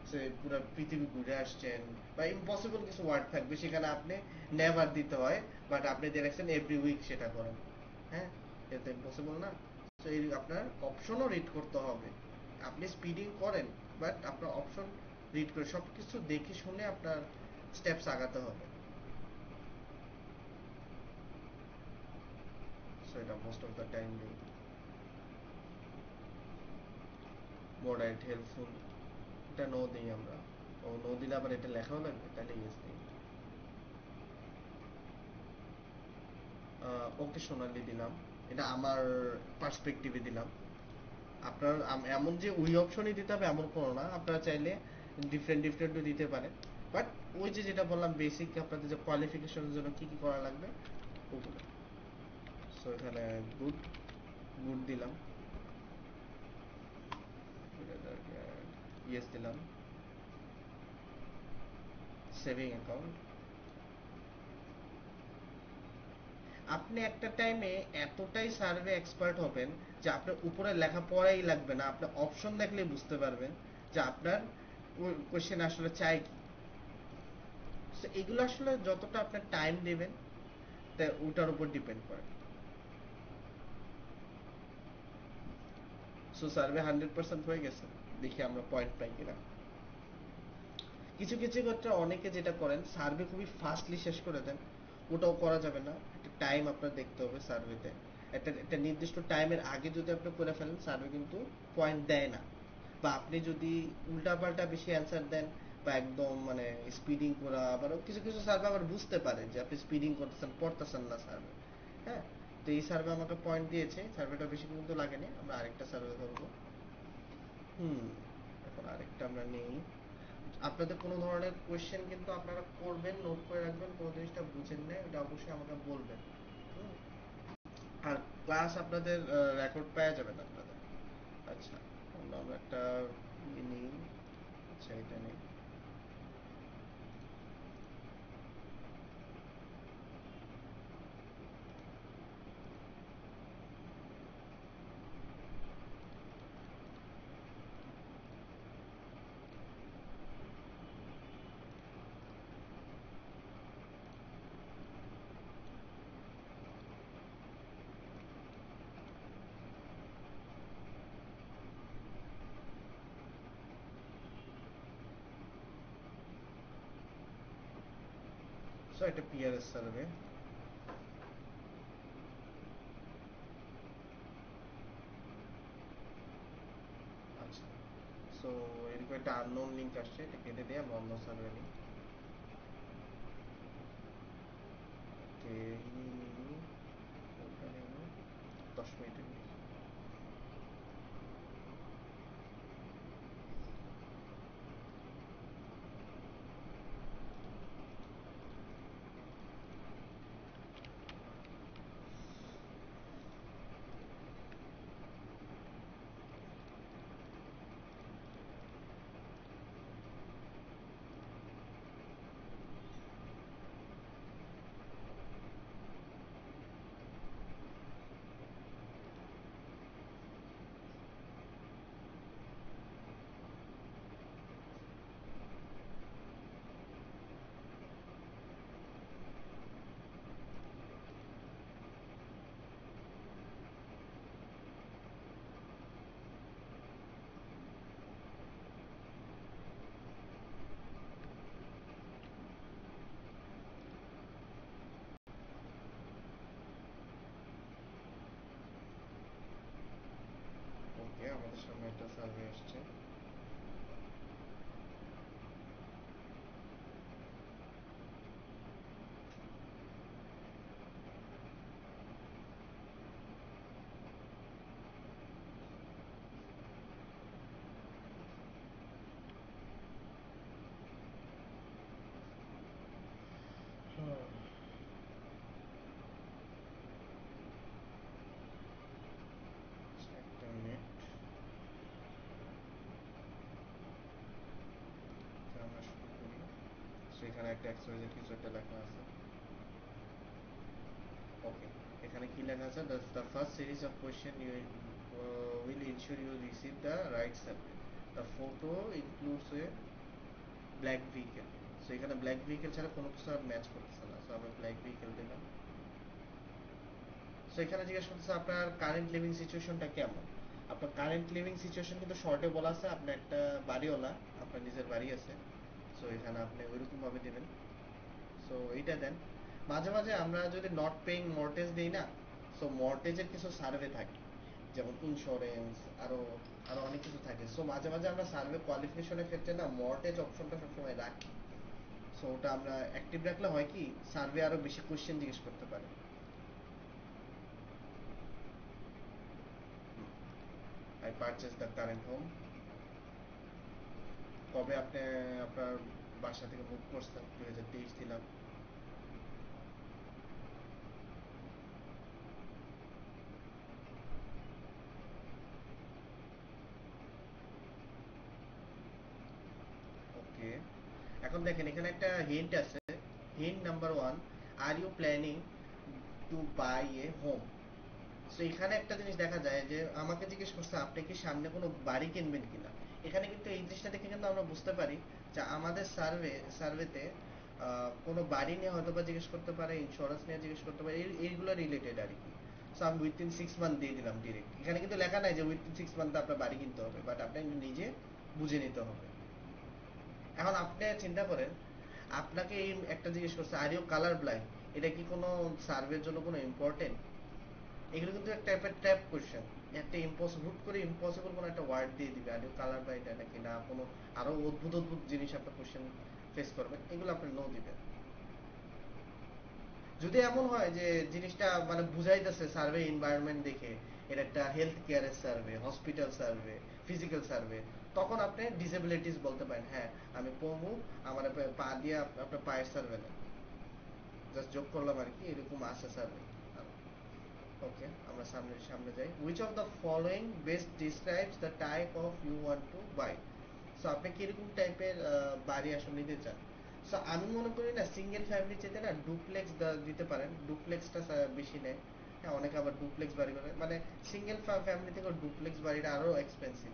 সে পুরো পৃথিবী ঘুরে আসছেন, বা ইম্পসিবল কিছু ওয়ার্ড থাকবে, সেখানে আপনি নেভার দিতে হয়, বাট আপনি দিয়ে রাখছেন এভরি উইক সেটা করেন। হ্যাঁ, এটা তো ইম্পসিবল না। তো এই আপনার অপশনও রিড করতে হবে, আপনি স্পিডিং করেন, বাট আপনার অপশন রিড করে সব কিছু দেখে শুনে আপনার স্টেপস আগাতে হবে। সো এটা মোস্ট অফ দ্য টাইম নেই। মডারেট, হেল্পফুল, এটা নো দিই আমরা। ও নো দিলে আবার এটা লেখাও লাগবে, তাহলে ইয়েস দিই। ওকে সোনালি দিলাম, এটা আমার পার্সপেক্টিভে দিলাম। আপনার এমন যে ওই অপশনই দিতে হবে এমন কোনো না, আপনারা চাইলে ডিফারেন্ট ডিফারেন্টও দিতে পারেন। বাট ওই যে যেটা বললাম বেসিক আপনাদের যে কোয়ালিফিকেশনের জন্য কি কি করা লাগবে ওগুলো। সো এখানে গুড, গুড দিলাম, ইয়েস দিলাম, সেভিং অ্যাকাউন্ট। আপনি একটা টাইমে এতটাই সার্ভে এক্সপার্ট হবেন যে আপনার উপরে লেখা পড়াই লাগবে না, আপনি অপশন দেখলেই বুঝতে পারবেন যে আপনার কোশ্চেন আসলে চাই কি। So এগুলো আসলে যতটা আপনার টাইম দেবেন তা ওটার উপর ডিপেন্ড করে। সো সার্ভে 100% হয়ে গেছে, দেখি আমরা পয়েন্ট পাই কিনা। কিছু কিছু ক্ষেত্রে অনেকে যেটা করেন সার্ভে খুবই ফাস্টলি শেষ করে দেন, ওটাও করা যাবে না। একটা টাইম আপনার দেখতে হবে সার্ভেতে, একটা একটা নির্দিষ্ট টাইমের আগে যদি আপনি করে ফেলেন সার্ভে কিন্তু পয়েন্ট দেয় না। বা আপনি যদি উল্টাপাল্টা বেশি অ্যান্সার দেন বা একদম মানে স্পিডিং করা, আবার কিছু কিছু সার্ভে আবার বুঝতে পারে যে আপনি স্পিডিং করতেছেন, পড়তেছেন না সার্ভে। হ্যাঁ, তো এই সার্ভে আমাকে পয়েন্ট দিয়েছে, সার্ভেটা বেশি কিন্তু লাগেনি। আমরা আরেকটা সার্ভে ধরবো। হুম, এখন আরেকটা আমরা নেই। আপনাদের কোনো ধরনের কোয়েশ্চেন কিন্তু আপনারা করবেন, নোট করে রাখবেন, কোনো জিনিসটা বুঝেন না এটা অবশ্যই আমাকে বলবেন। হুম, আর ক্লাস আপনাদের রেকর্ড পাওয়া যাবে না আপনাদের। আচ্ছা, অন্য আমরা একটা ইয়ে নিই। আচ্ছা, এটা নেই। সো এটা পিআরএস সার্ভে। আচ্ছা, সো এরকম একটা আননোন লিঙ্ক আসছে, এটা কেটে দিয়ে আমরা অন্য সার্ভে নিই। ওকে, ওখানে 10 মিনিটের নিই। ওকে, আমাদের সামনে একটা সার্ভে আসছে। হুম, একটা মিনিট, আমরা শুরু করি। সেখানে একটা এক্সওয়াইজেড কিছু একটা লেখা আছে। ওকে, এখানে কি লেখা আছে? The first series of question you will ensure you receive the right survey. The photo includes a black vehicle. So এখানে ব্ল্যাক ভেহিকেল ছাড়া কোনো কিছু আর ম্যাচ করতেছে না, সো আমরা ব্ল্যাক ভেহিকেল দিলাম। সো এখানে জিজ্ঞেস করতেছে আপনার কারেন্ট লিভিং সিচুয়েশনটা কেমন। আপনার কারেন্ট লিভিং সিচুয়েশন কিন্তু শর্টে বলা আছে, আপনি একটা বাড়িওয়ালা, আপনার নিজের বাড়ি আছে। সো এখানে আপনি ওইরকম ভাবে দিবেন। সো এইটা দেন। মাঝে মাঝে আমরা যদি নট পেইং মর্টেজ দিই না, সো মর্টেজের কিছু সার্ভে থাকে, যেমন ইন্স্যুরেন্স, আরো আরো অনেক কিছু থাকে। সো মাঝে মাঝে আমরা সার্ভে কোয়ালিফিকেশনের ক্ষেত্রে না মর্টেজ অপশনটা সবসময় রাখি। সো ওটা আমরা অ্যাক্টিভ রাখলে হয় কি সার্ভে আরো বেশি কোশ্চেন জিজ্ঞেস করতে পারে। I purchase the current home. কবে আপনি আপনার বাসা থেকে মুভ করছেন? 2023 দিলাম। ওকে, এখন দেখেন এখানে একটা হিন্ট আছে। Hint number 1, are you planning to buy a home? So এখানে একটা জিনিস দেখা যায় যে আমাকে জিজ্ঞেস করছে আপনি কি সামনে কোনো বাড়ি কিনবেন কিনা। এখানে কিন্তু এই জিনিসটা দেখে কিন্তু আমরা বুঝতে পারি যে আমাদের সার্ভেতে কোনো বাড়ি নিয়ে হয়তো বা জিজ্ঞেস করতে পারে, ইন্স্যুরেন্স নিয়ে জিজ্ঞেস করতে পারে, এইগুলো রিলেটেড আর কি। সো আমি উইথিন 6 মান্থ দিয়ে দিলাম ডিরেক্ট। এখানে কিন্তু লেখা নাই যে উইথিন 6 মান্থ আপনার বাড়ি কিনতে হবে, বাট আপনি নিজে বুঝে নিতে হবে। এখন আপনি চিন্তা করেন, আপনাকে এই একটা জিজ্ঞেস করছে আর ইউ কালার ব্লাইন্ড, এটা কি কোনো সার্ভের জন্য কোনো ইম্পর্টেন্ট? এগুলো কিন্তু এক টাইপের ট্র্যাপ কোয়েশ্চেন। একটা হুট করে ইম্পসিবল কোনো একটা ওয়ার্ড দিয়ে দিবে, আর কালার বা এটা নাকি না কোনো আরো অদ্ভুত অদ্ভুত জিনিস আপনার কোয়েশ্চেন ফেস করবেন, এগুলো আপনি নো দিবেন। যদি এমন হয় যে জিনিসটা মানে বুঝাইতেছে সার্ভে এনভায়রনমেন্ট দেখে এটা একটা হেলথ কেয়ারের survey, hospital survey, physical survey, তখন আপনি ডিসেবিলিটিস বলতে পারেন, হ্যাঁ আমি পমু, আমার পা দিয়ে আপনার পায়ের সার্ভে নেন। জাস্ট যোগ করলাম আর কি, এরকম আছে সার্ভে। ওকে, আমরা সামনে সামনে যাই। which of the following best describes the type of you want to buy? So আপনি কিরকম টাইপের বাড়ি আসলে নিতে চান? সো আমি মনে করি না সিঙ্গেল ফ্যামিলি চেতে না ডুপ্লেক্স দিতে পারেন। ডুপ্লেক্সটা বেশি নেয়। হ্যাঁ, অনেকে আবার ডুপ্লেক্স বাড়ি করে, মানে সিঙ্গেল ফ্যামিলি থেকে ডুপ্লেক্স বাড়িটা আরো এক্সপেন্সিভ।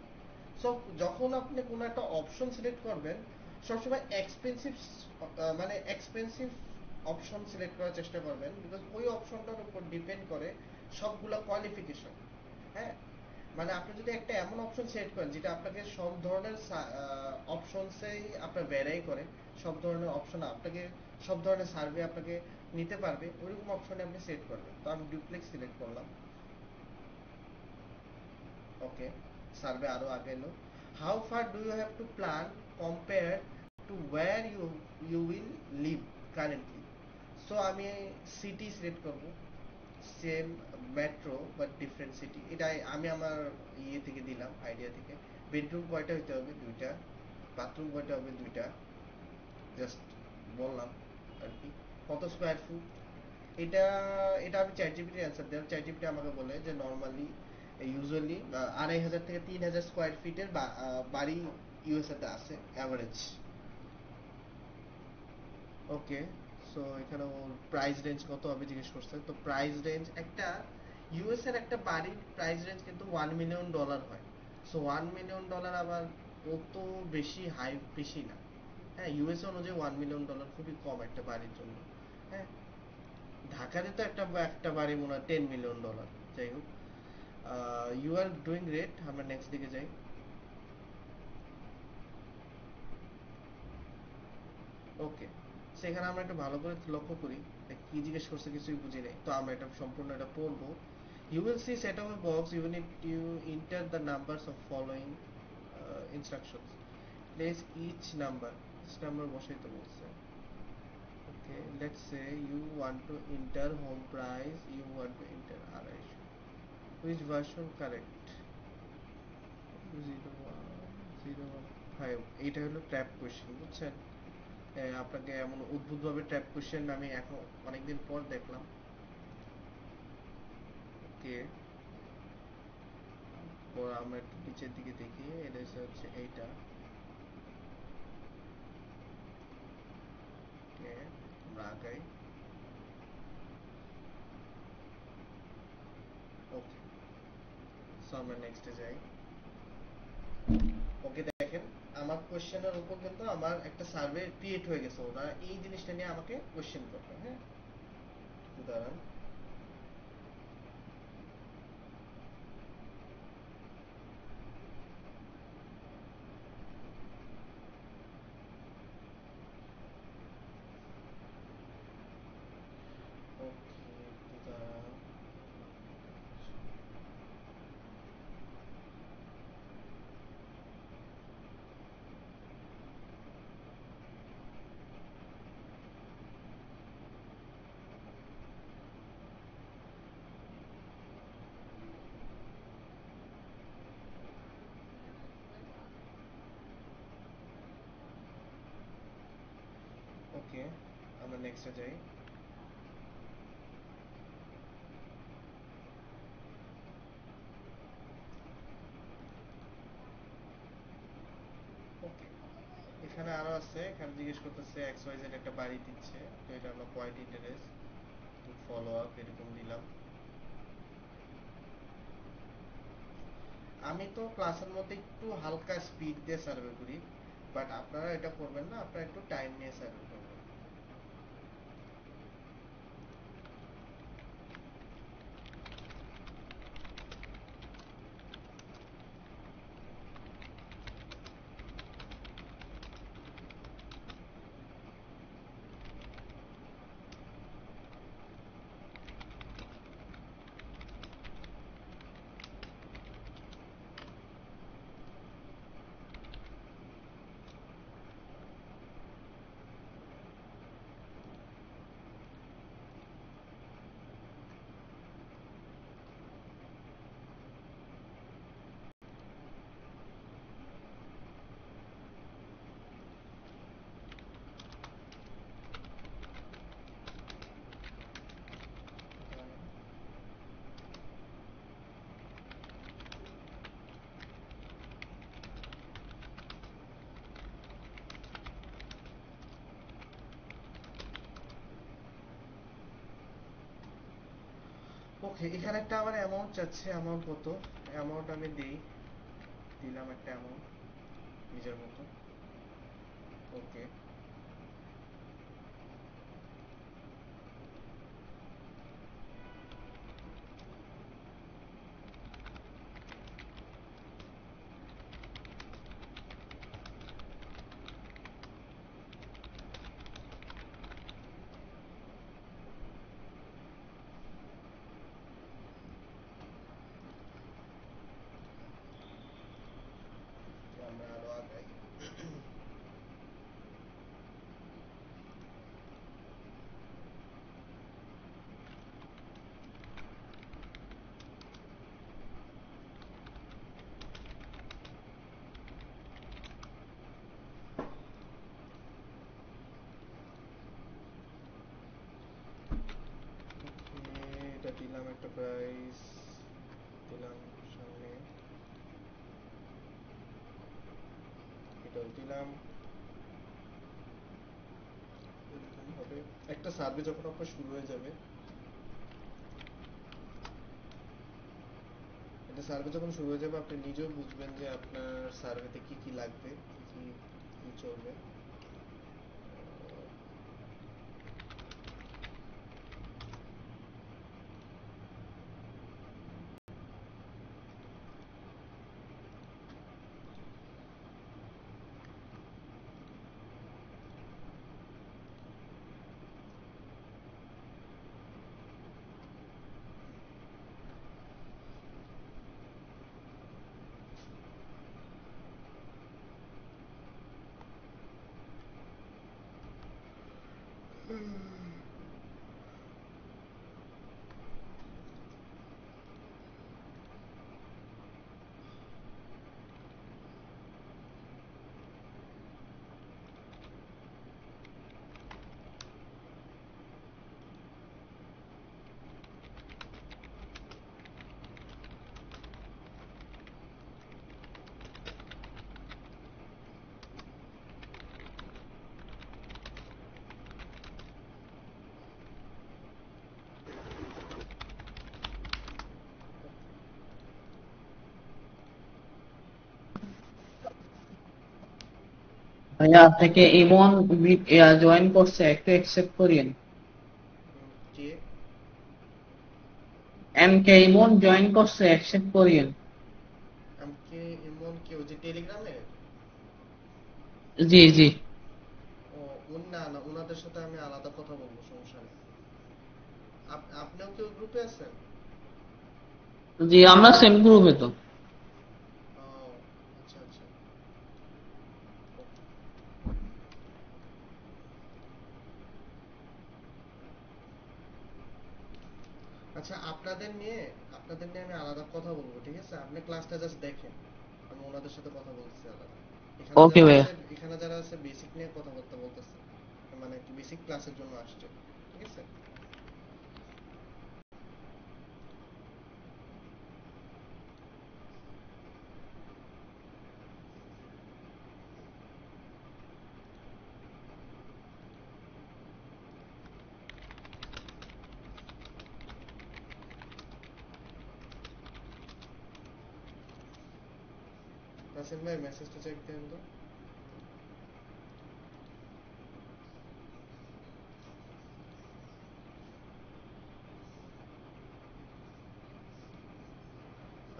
সো যখন আপনি কোনো একটা অপশন সিলেক্ট করবেন, সবসময় এক্সপেন্সিভ, মানে এক্সপেন্সিভ অপশন সিলেক্ট করার চেষ্টা করবেন, বিকজ ওই অপশনটার উপর ডিপেন্ড করে সবগুলো কোয়ালিফিকেশন। হ্যাঁ, মানে আপনি যদি একটা এমন অপশন সিলেক্ট করেন যেটা আপনাকে সব ধরনের অপশনসেই আপনার ভ্যারাই করে, সব ধরনের অপশন আপনাকে, সব ধরনের সার্ভে আপনাকে নিতে পারবে, ওইরকম অপশনে আপনি সেট করবেন। তো আমি ডুপ্লেক্স সিলেক্ট করলাম। ওকে, সার্ভে আরো আগে এলো। How far do you have to plan compare to where you will live currently? So আমি সিটি সিলেক্ট করব। Same metro but different city, এটাই আমি আমার ইয়ে থেকে দিলাম, আইডিয়া থেকে। বেডরুম কয়টা হইতে হবে? 2টা। বাথরুম কয়টা হবে? 2টা। জাস্ট বললাম আর কি। কত স্কোয়ার ফুট? এটা এটা আমি চ্যাট জিপিটি অ্যান্সার দিলাম। চ্যাট জিপিটি আমাকে বলে যে নর্মালি ইউজুয়ালি 2500 থেকে 3000 স্কোয়ার ফিটের বাড়ি ইউএসএ তে আছে অ্যাভারেজ। ওকে, সো এখানে ওর প্রাইস রেঞ্জ কত হবে জিজ্ঞেস করছে। তো প্রাইস রেঞ্জ একটা ইউএস এর একটা বাড়ির প্রাইস রেঞ্জ কিন্তু $1 মিলিয়ন হয়। সো $1 মিলিয়ন আবার অত বেশি হাই বেশি না। হ্যাঁ, ইউএসএ অনুযায়ী $1 মিলিয়ন খুবই কম একটা বাড়ির জন্য। হ্যাঁ, ঢাকাতে তো একটা একটা বাড়ি মনে হয় $10 মিলিয়ন। যাই হোক, ইউ আর ডুইং গ্রেট। আমরা নেক্সট দিকে যাই। ওকে, সেখানে আমরা একটু ভালো করে লক্ষ্য করি কি জিজ্ঞেস করছে, কিছুই বুঝি নাই। তো আমরা এটা সম্পূর্ণ এটা পড়বো। You will see set of a box, you need to enter the numbers of following instructions. Place each number বসাইতে বলছে। Okay, let's say you want to enter home price, you want to enter আড়াইশো। Which version correct? 0105। এইটা হলো trap question, বুঝছেন? আপনাকে এমন উদ্ভুত ভাবে ট্র্যাপ কোয়েশ্চেন আমি এখন অনেকদিন পর দেখলাম। ওকে, আমরা একটু নিচের দিকে দেখি। এটা হচ্ছে এইটা। ওকে, আমরা আগাই। ওকে, সো আমরা নেক্সটে যাই। ওকে, দেখেন আমার কোশ্চেনের উপর কিন্তু আমার একটা সার্ভে ক্রিয়েট হয়ে গেছে। ওরা এই জিনিসটা নিয়ে আমাকে কোশ্চেন করবে। হ্যাঁ, উদাহরণ। ওকে, উদাহরণ। আমরা নেক্সটে যাই। ওকে, এখানে আরো আছে, এখানে জিজ্ঞেস করতেছে এক্স ওয়াই জেড একটা বাড়ি দিচ্ছে, তো এটা আমরা কোয়াইট ইন্টারেস্ট ফলো আপ এরকম দিলাম। আমি তো ক্লাসের মধ্যে একটু হালকা স্পিড দিয়ে সার্ভে করি, বাট আপনারা এটা করবেন না, আপনারা একটু টাইম নিয়ে সার্ভে করবেন। ওকে, এখানে একটা আমার অ্যামাউন্ট চাচ্ছে, অ্যামাউন্ট কত? অ্যামাউন্ট আমি দিই, দিলাম একটা অ্যামাউন্ট নিজের মতো। ওকে, আমরা আরো আগাই। এটা দিলাম একটা প্রাইস, দিলাম সামনে, এটাও দিলাম, এরকম হবে। একটা সার্ভে যখন আপনার শুরু হয়ে যাবে, একটা সার্ভে যখন শুরু হয়ে যাবে আপনি নিজেও বুঝবেন যে আপনার সার্ভেতে কি কি লাগবে, কি কি কি চলবে। ভাইয়া আপনাকে ইমন জয়েন করছে, একটু অ্যাকসেপ্ট করিয়েন। কে? এম কে ইমন জয়েন করছে, অ্যাকসেপ্ট করিয়েন। আমাকে এমন কেউ যে টেলিগ্রামে? জি জি ও, না না, ওনাদের সাথে আমি আলাদা কথা বলবো, সমস্যা নেই। আপনিও কি ওই গ্রুপে আছেন? জি, আমরা সেম গ্রুপে তো। ও, আচ্ছা আচ্ছা। আচ্ছা, আপনাদের নিয়ে আমি আলাদা কথা বলবো, ঠিক আছে? আপনি ক্লাসটা জাস্ট দেখেন, আমি ওনাদের সাথে কথা বলতেছি আলাদা। এখানে ওকে যারা ভাইয়া। আছে, এখানে যারা আছে বেসিক নিয়ে কথাবার্তা বলতেছে, মানে বেসিক ক্লাসের জন্য আসছে, ঠিক আছে? নাসিম ভাই মেসেজটা চেক দেন তো।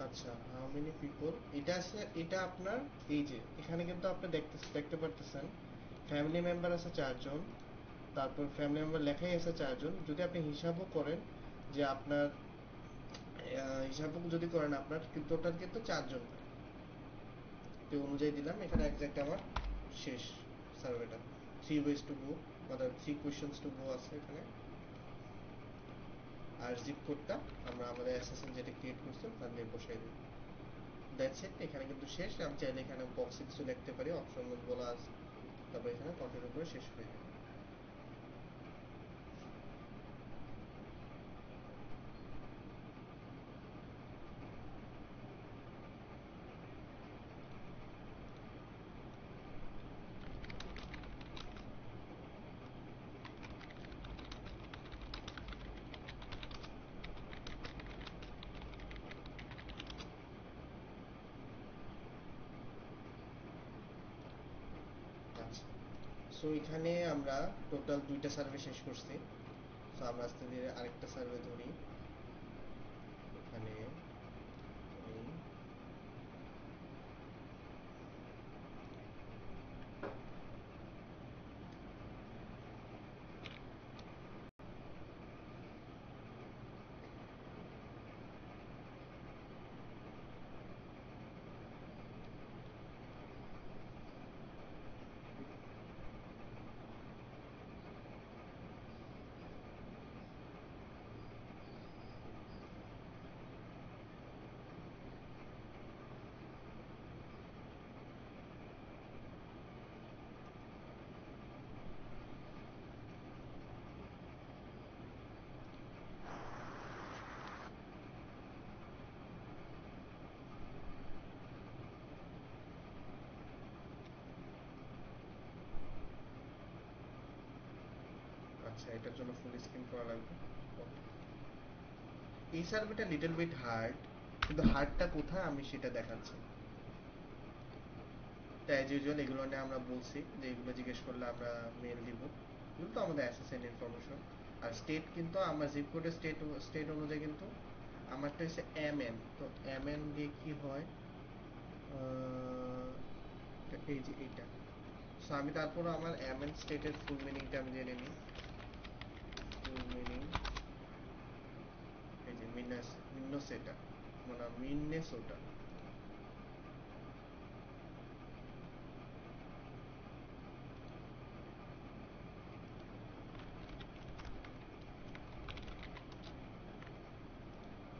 আচ্ছা, হাউ মেনি পিপল, এটা আছে, এটা আপনার এই যে এখানে কিন্তু আপনি দেখতে পারতেছেন ফ্যামিলি মেম্বার আছে 4 জন, তারপর ফ্যামিলি মেম্বার লেখাই আছে 4 জন। যদি আপনি হিসাবও করেন যে আপনার হিসাবও যদি করেন আপনার টোটাল কিন্তু 4 জন হয়। তো অনুযায়ী দিলাম এখানে এক্সাক্ট আমার শেষ সার্ভেটা। 3 ওয়েজ টু গো, মানে 3 কোয়েশ্চেন্স টু গো আছে এখানে। আর জিপ কোডটা আমরা আমাদের অ্যাসেসিন যেটা ক্রিয়েট করছি তার দিয়ে বসাই দিই। দ্যাটস ইট, এখানে কিন্তু শেষ। আমি চাইলে এখানে বক্সে কিছু লিখতে পারি, অপশন বলা আছে, তারপর এখানে কন্টিনিউ করে শেষ হয়ে যাবে। আচ্ছা, সো এখানে আমরা টোটাল 2টা সার্ভে শেষ করছি। সো আমরা আস্তে ধীরে আরেকটা সার্ভে ধরি। এখানে ধরি, আচ্ছা এটার জন্য ফুল স্ক্রিন করা লাগবে। এই সার্ভেটা লিটল বিট হার্ড, কিন্তু হার্ডটা কোথায় আমি সেটা দেখাচ্ছি। তো অ্যাজ ইউজুয়াল এগুলো নিয়ে আমরা বলছি যে এগুলো জিজ্ঞেস করলে আমরা মেল দিব, এগুলো তো আমাদের অ্যাসেসেন্ট ইনফরমেশন। আর স্টেট কিন্তু আমার জিপ কোডের স্টেট অনুযায়ী কিন্তু আমারটা হচ্ছে এমএন। তো এমএন দিয়ে কি হয়, এই যে এইটা। সো আমি তারপর আমার এমএন স্টেটের ফুল মিনিংটা আমি জেনে নিই। ফুল মিনিং এই যে মিন্নোসেটা, মানে মিন্নেসোটা।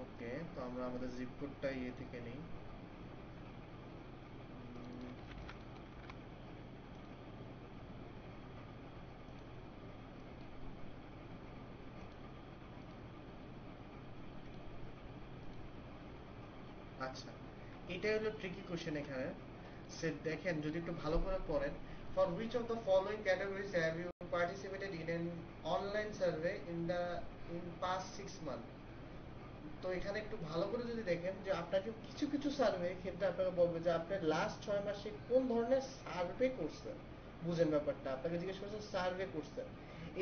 ওকে, তো আমরা আমাদের জিপ কোডটা ইয়ে থেকে নিই। আচ্ছা, এটাই হলো ট্রিকি কোশ্চেন এখানে। সে দেখেন যদি একটু ভালো করে পড়েন, for which of the following categories have you participated in an online survey in past 6 month. তো এখানে একটু ভালো করে যদি দেখেন যে আপনাকে কিছু কিছু সার্ভে ক্ষেত্রে আপনাকে বলবে যে আপনি লাস্ট 6 মাসে কোন ধরনের সার্ভে করছেন। বুঝেন ব্যাপারটা, আপনাকে জিজ্ঞেস করছে সার্ভে করছেন,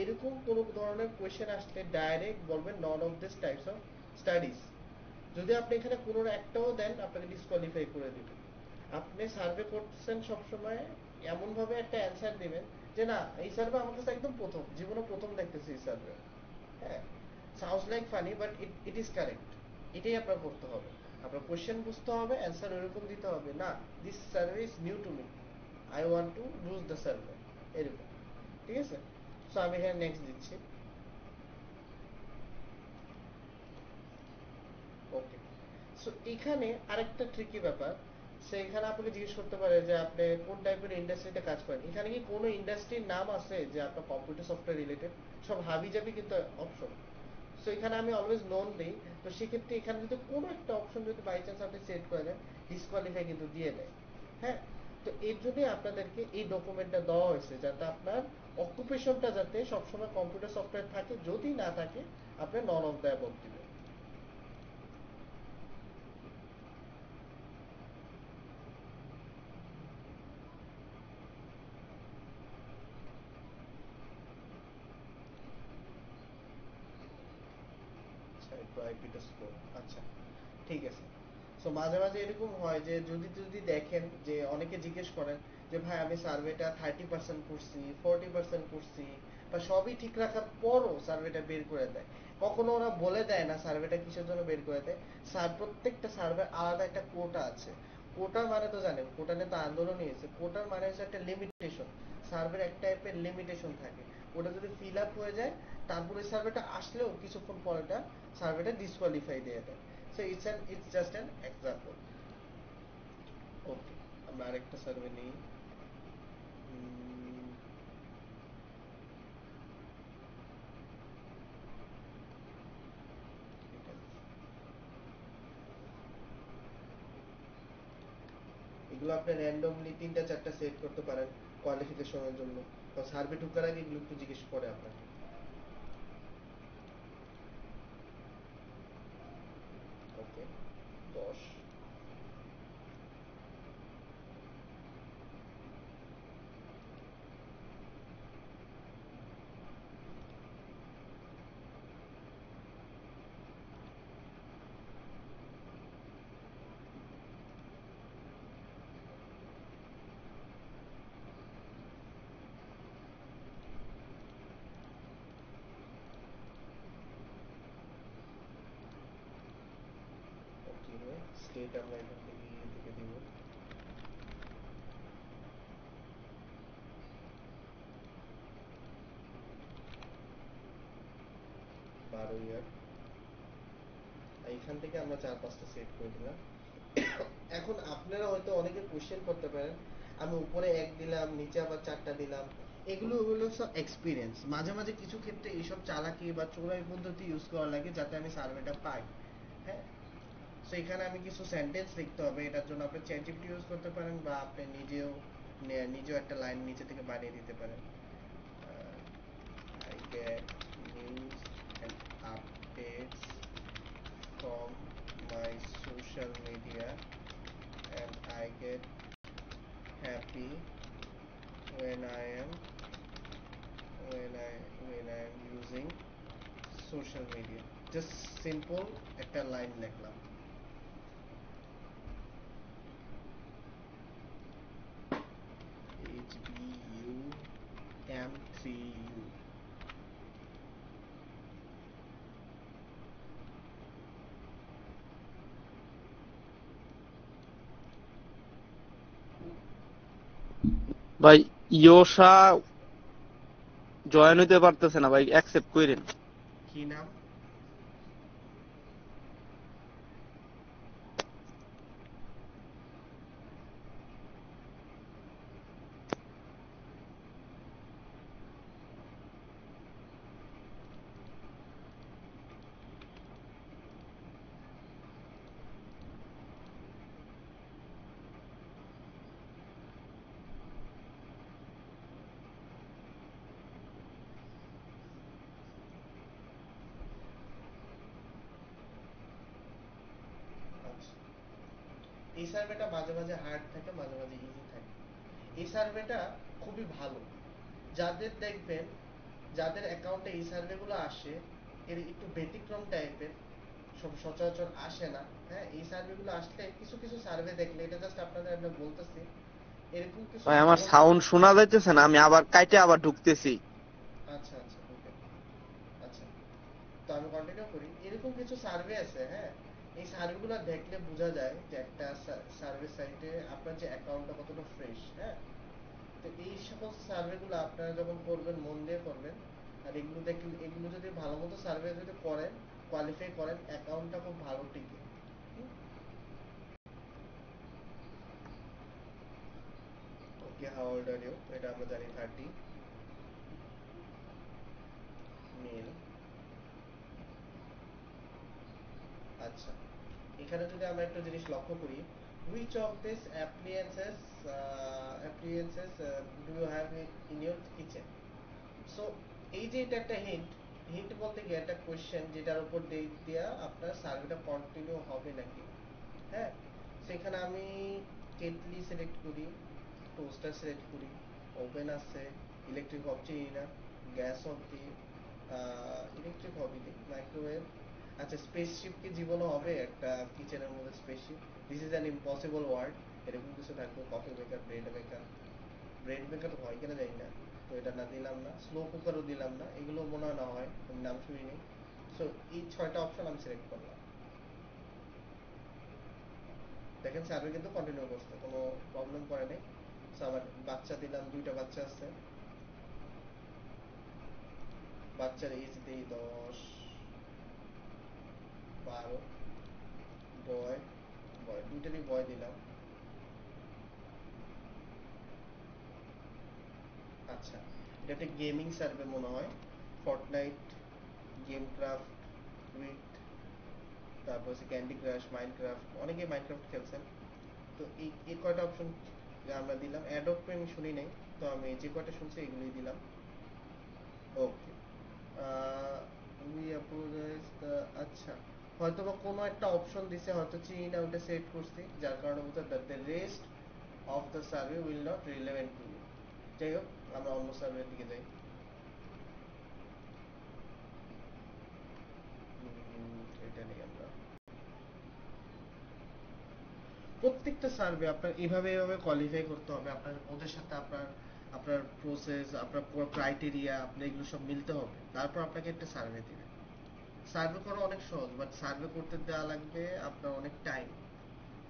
এরকম কোন ধরনের কোয়েশ্চেন আসলে ডাইরেক্ট বলবেন none of this types of studies. যদি আপনি এখানে কোনো একটাও দেন আপনাকে ডিসকোয়ালিফাই করে দিবে। আপনি সার্ভে করতেছেন সবসময় এমন ভাবে একটা অ্যান্সার দিবেন যে না এই সার্ভে আমার কাছে একদম প্রথম, জীবনে প্রথম দেখতেছি এই সার্ভে। হ্যাঁ, sounds like funny but it is correct. এটাই আপনার করতে হবে। আপনার কোয়েশ্চেন বুঝতে হবে, অ্যান্সার ওরকম দিতে হবে না this survey is new to me, I want to lose the survey, এরকম। ঠিক আছে, সো আমি এখানে নেক্সট দিচ্ছি। ওকে, সো এখানে আরেকটা ট্রিকি ব্যাপার সেইখানে আপনাকে জিজ্ঞেস করতে পারে যে আপনি কোন টাইপের ইন্ডাস্ট্রিতে কাজ করেন। এখানে কি কোনো ইন্ডাস্ট্রির নাম আছে যে আপনার কম্পিউটার সফটওয়্যার রিলেটেড? সব হাবিজাবি কিন্তু অপশন। সো এখানে আমি অলওয়েজ নন দিই। তো সেক্ষেত্রে এখানে যদি কোনো একটা অপশন যদি বাই চান্স আপনি সেট করে দেন, ডিসকোয়ালিফাই কিন্তু দিয়ে দেয়। হ্যাঁ, তো এর জন্যই আপনাদেরকে এই ডকুমেন্টটা দেওয়া হয়েছে, যাতে আপনার অকুপেশনটা যাতে সবসময় কম্পিউটার সফটওয়্যার থাকে, যদি না থাকে আপনি নন অফ দ্য অ্যাবভ দিবেন। আচ্ছা, একটু আইপিটা স্লো। আচ্ছা, ঠিক আছে। সো মাঝে মাঝে এরকম হয় যে যদি যদি দেখেন যে অনেকে জিজ্ঞেস করেন যে ভাই আমি সার্ভেটা 30% করছি, 40% করছি, বা সবই ঠিক রাখার পরও সার্ভেটা বের করে দেয়। কখনো ওরা বলে দেয় না সার্ভেটা কিসের জন্য বের করে দেয়। প্রত্যেকটা সার্ভে আলাদা একটা কোটা আছে। কোটার মানে তো জানেন, কোটা নিয়ে তো আন্দোলন হয়েছে। কোটার মানে হচ্ছে একটা লিমিটেশন। সার্ভের এক টাইপের লিমিটেশন থাকে। ওটা যদি ফিল আপ হয়ে যায়, তারপরে সার্ভেটা আসলেও কিছুক্ষণ পরে সার্ভেটা ডিসকোয়ালিফাই দিয়ে দেয়। So it's just an example. Okay, আমরা আরেকটা সার্ভে নিই। উম, এটা। এগুলো আপনি র্যান্ডমলি 3টা 4টা সেট করতে পারেন কোয়ালিফিকেশনের জন্য। কারণ সার্ভে ঢোকার আগে এগুলো একটু জিজ্ঞেস করে আপনাকে। ওকে, 10। ওকে, স্টেট আমরা এখান থেকে দিব 12 ইয়ার। এইখান থেকে আমরা 4-5টা সেট করে দিলাম। এখন আপনারা হয়তো অনেকে কোশ্চেন করতে পারেন, আমি উপরে 1 দিলাম, নিচে আবার 4টা দিলাম। এগুলো হলো সব এক্সপিরিয়েন্স। মাঝে মাঝে কিছু ক্ষেত্রে এইসব চালাকি বা চোরাই পদ্ধতি ইউজ করা লাগে যাতে আমি সার্ভেটা পাই। হ্যাঁ, তো এখানে আমি কিছু সেন্টেন্স লিখতে হবে। এটার জন্য আপনি চ্যাট জিপিটি ইউজ করতে পারেন, বা আপনি নিজেও একটা লাইন নিচে থেকে বানিয়ে দিতে পারেন। I get news and updates from my social media, and I get happy when I am using social media. Just simple একটা লাইন লিখলাম। HBUM3U। ভাই ইয়োসা জয়েন হইতে পারতেছে না ভাই, অ্যাকসেপ্ট কইরেন। কি নাম? আচ্ছা, এই সার্ভেটা মাঝে মাঝে হার্ড থাকে, মাঝে মাঝে ইজি থাকে। এই সার্ভেটা খুবই ভালো। যাদের দেখবেন, যাদের অ্যাকাউন্টে এই সার্ভেগুলো আসে, এর একটু ব্যতিক্রম টাইপের, সব সচরাচর আসে না। হ্যাঁ, এই সার্ভেগুলো আসলে কিছু কিছু সার্ভে দেখলে, এটা জাস্ট আপনাদের আমি বলতেছি, এরকম কিছু ভাই আমার ভালো। সাউন্ড শোনা যাইতেছে না, আমি আবার কাইটে আবার ঢুকতেছি। আচ্ছা আচ্ছা, ওকে। আচ্ছা, তো আমি কন্টিনিউ করি। এরকম কিছু সার্ভে আছে, হ্যাঁ, এই সার্ভেগুলো দেখলে বোঝা যায় যে একটা সার্ভে সাইটে আপনার যে অ্যাকাউন্টটা কতটা ফ্রেশ। হ্যাঁ, তো এই সকল সার্ভেগুলো আপনারা যখন করবেন মন দিয়ে করবেন। আর এগুলো দেখলে, এগুলো যদি ভালো মতো সার্ভে যদি করেন, কোয়ালিফাই করেন, অ্যাকাউন্টটা খুব ভালো টিকে। হুম? ওকে, হাউ ওল্ড আর ইউ, এটা আমরা জানি 30, মেল। আচ্ছা, এখানে যদি আমরা একটা জিনিস লক্ষ্য করি, which of these appliances do you have in your kitchen? So এই যে এটা একটা হিন্ট, হিন্ট বলতে গিয়ে একটা কোয়েশ্চেন যেটার উপর দেয়া আপনার সার্ভেটা কন্টিনিউ হবে নাকি। হ্যাঁ, সেখানে আমি কেটলি সিলেক্ট করি, টোস্টার সিলেক্ট করি, ওভেন আছে, ইলেকট্রিক অফ চিনি না, গ্যাস অফ দিই, ইলেকট্রিক হবই দিই, মাইক্রোওয়েভ। আচ্ছা, স্পেসশিপ কি জীবনও হবে একটা কিচেনের মধ্যে spaceship? This is an impossible word, এরকম কিছু থাকবে। Coffee maker, bread maker, bread maker হয় কিনা জানি না, তো এটা না দিলাম না। স্লো কুকারও দিলাম না, এগুলো মনে হয় না হয়, আমি নাম শুনি নেই। সো এই 6টা অপশন আমি সিলেক্ট করলাম। দেখেন সার্ভে কিন্তু কন্টিনিউ করছে, কোনো প্রবলেম করে নেই। সো আবার বাচ্চা দিলাম, 2টা বাচ্চা আছে, বাচ্চার এজ দিই 10, 12। বয়, বয় 2টারই বয় দিলাম। আচ্ছা, এটা একটা গেমিং সার্ভে মনে হয়। ফর্টনাইট, গেম ক্রাফট, উইথ, তারপর হচ্ছে ক্যান্ডি ক্রাশ, মাইনক্রাফট, অনেকে মাইনক্রাফট খেলছেন। তো এই কয়টা অপশন আমরা দিলাম। অ্যাডোব আমি শুনি নাই, তো আমি যে কয়টা শুনছি এগুলোই দিলাম। ওকে, উই অ্যাপোলোজাইজ দ্য, আচ্ছা হয়তো বা কোনো একটা অপশন দিছে, হয়তো চিনি না, ওটা সেট করছি, যার কারণে বলতে the rest of the survey will not relevant to you. যাই হোক, আমরা অন্য সার্ভের দিকে যাই। এটা নেই আমরা। প্রত্যেকটা সার্ভে আপনার এভাবে এভাবে কোয়ালিফাই করতে হবে, আপনার ওদের সাথে আপনার আপনার প্রসেস, আপনার ক্রাইটেরিয়া, আপনার এগুলো সব মিলতে হবে, তারপর আপনাকে একটা সার্ভে দিবে। সার্ভে করা অনেক সহজ, বাট সার্ভে করতে দেওয়া লাগবে আপনার অনেক টাইম।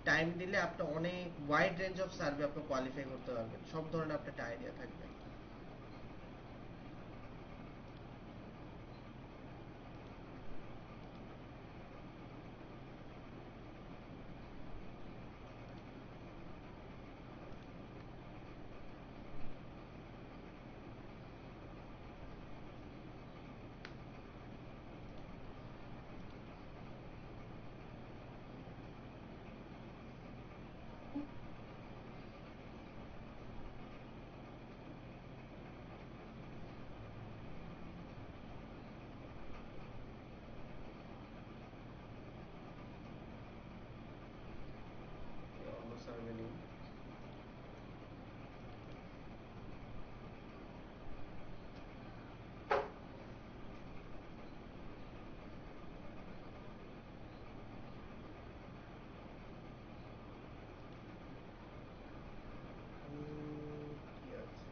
টাইম দিলে আপনার অনেক ওয়াইড রেঞ্জ অফ সার্ভে আপনি কোয়ালিফাই করতে পারবেন, সব ধরনের আপনার একটা আইডিয়া থাকবে। অন্য সার্ভে নেই। কি আছে?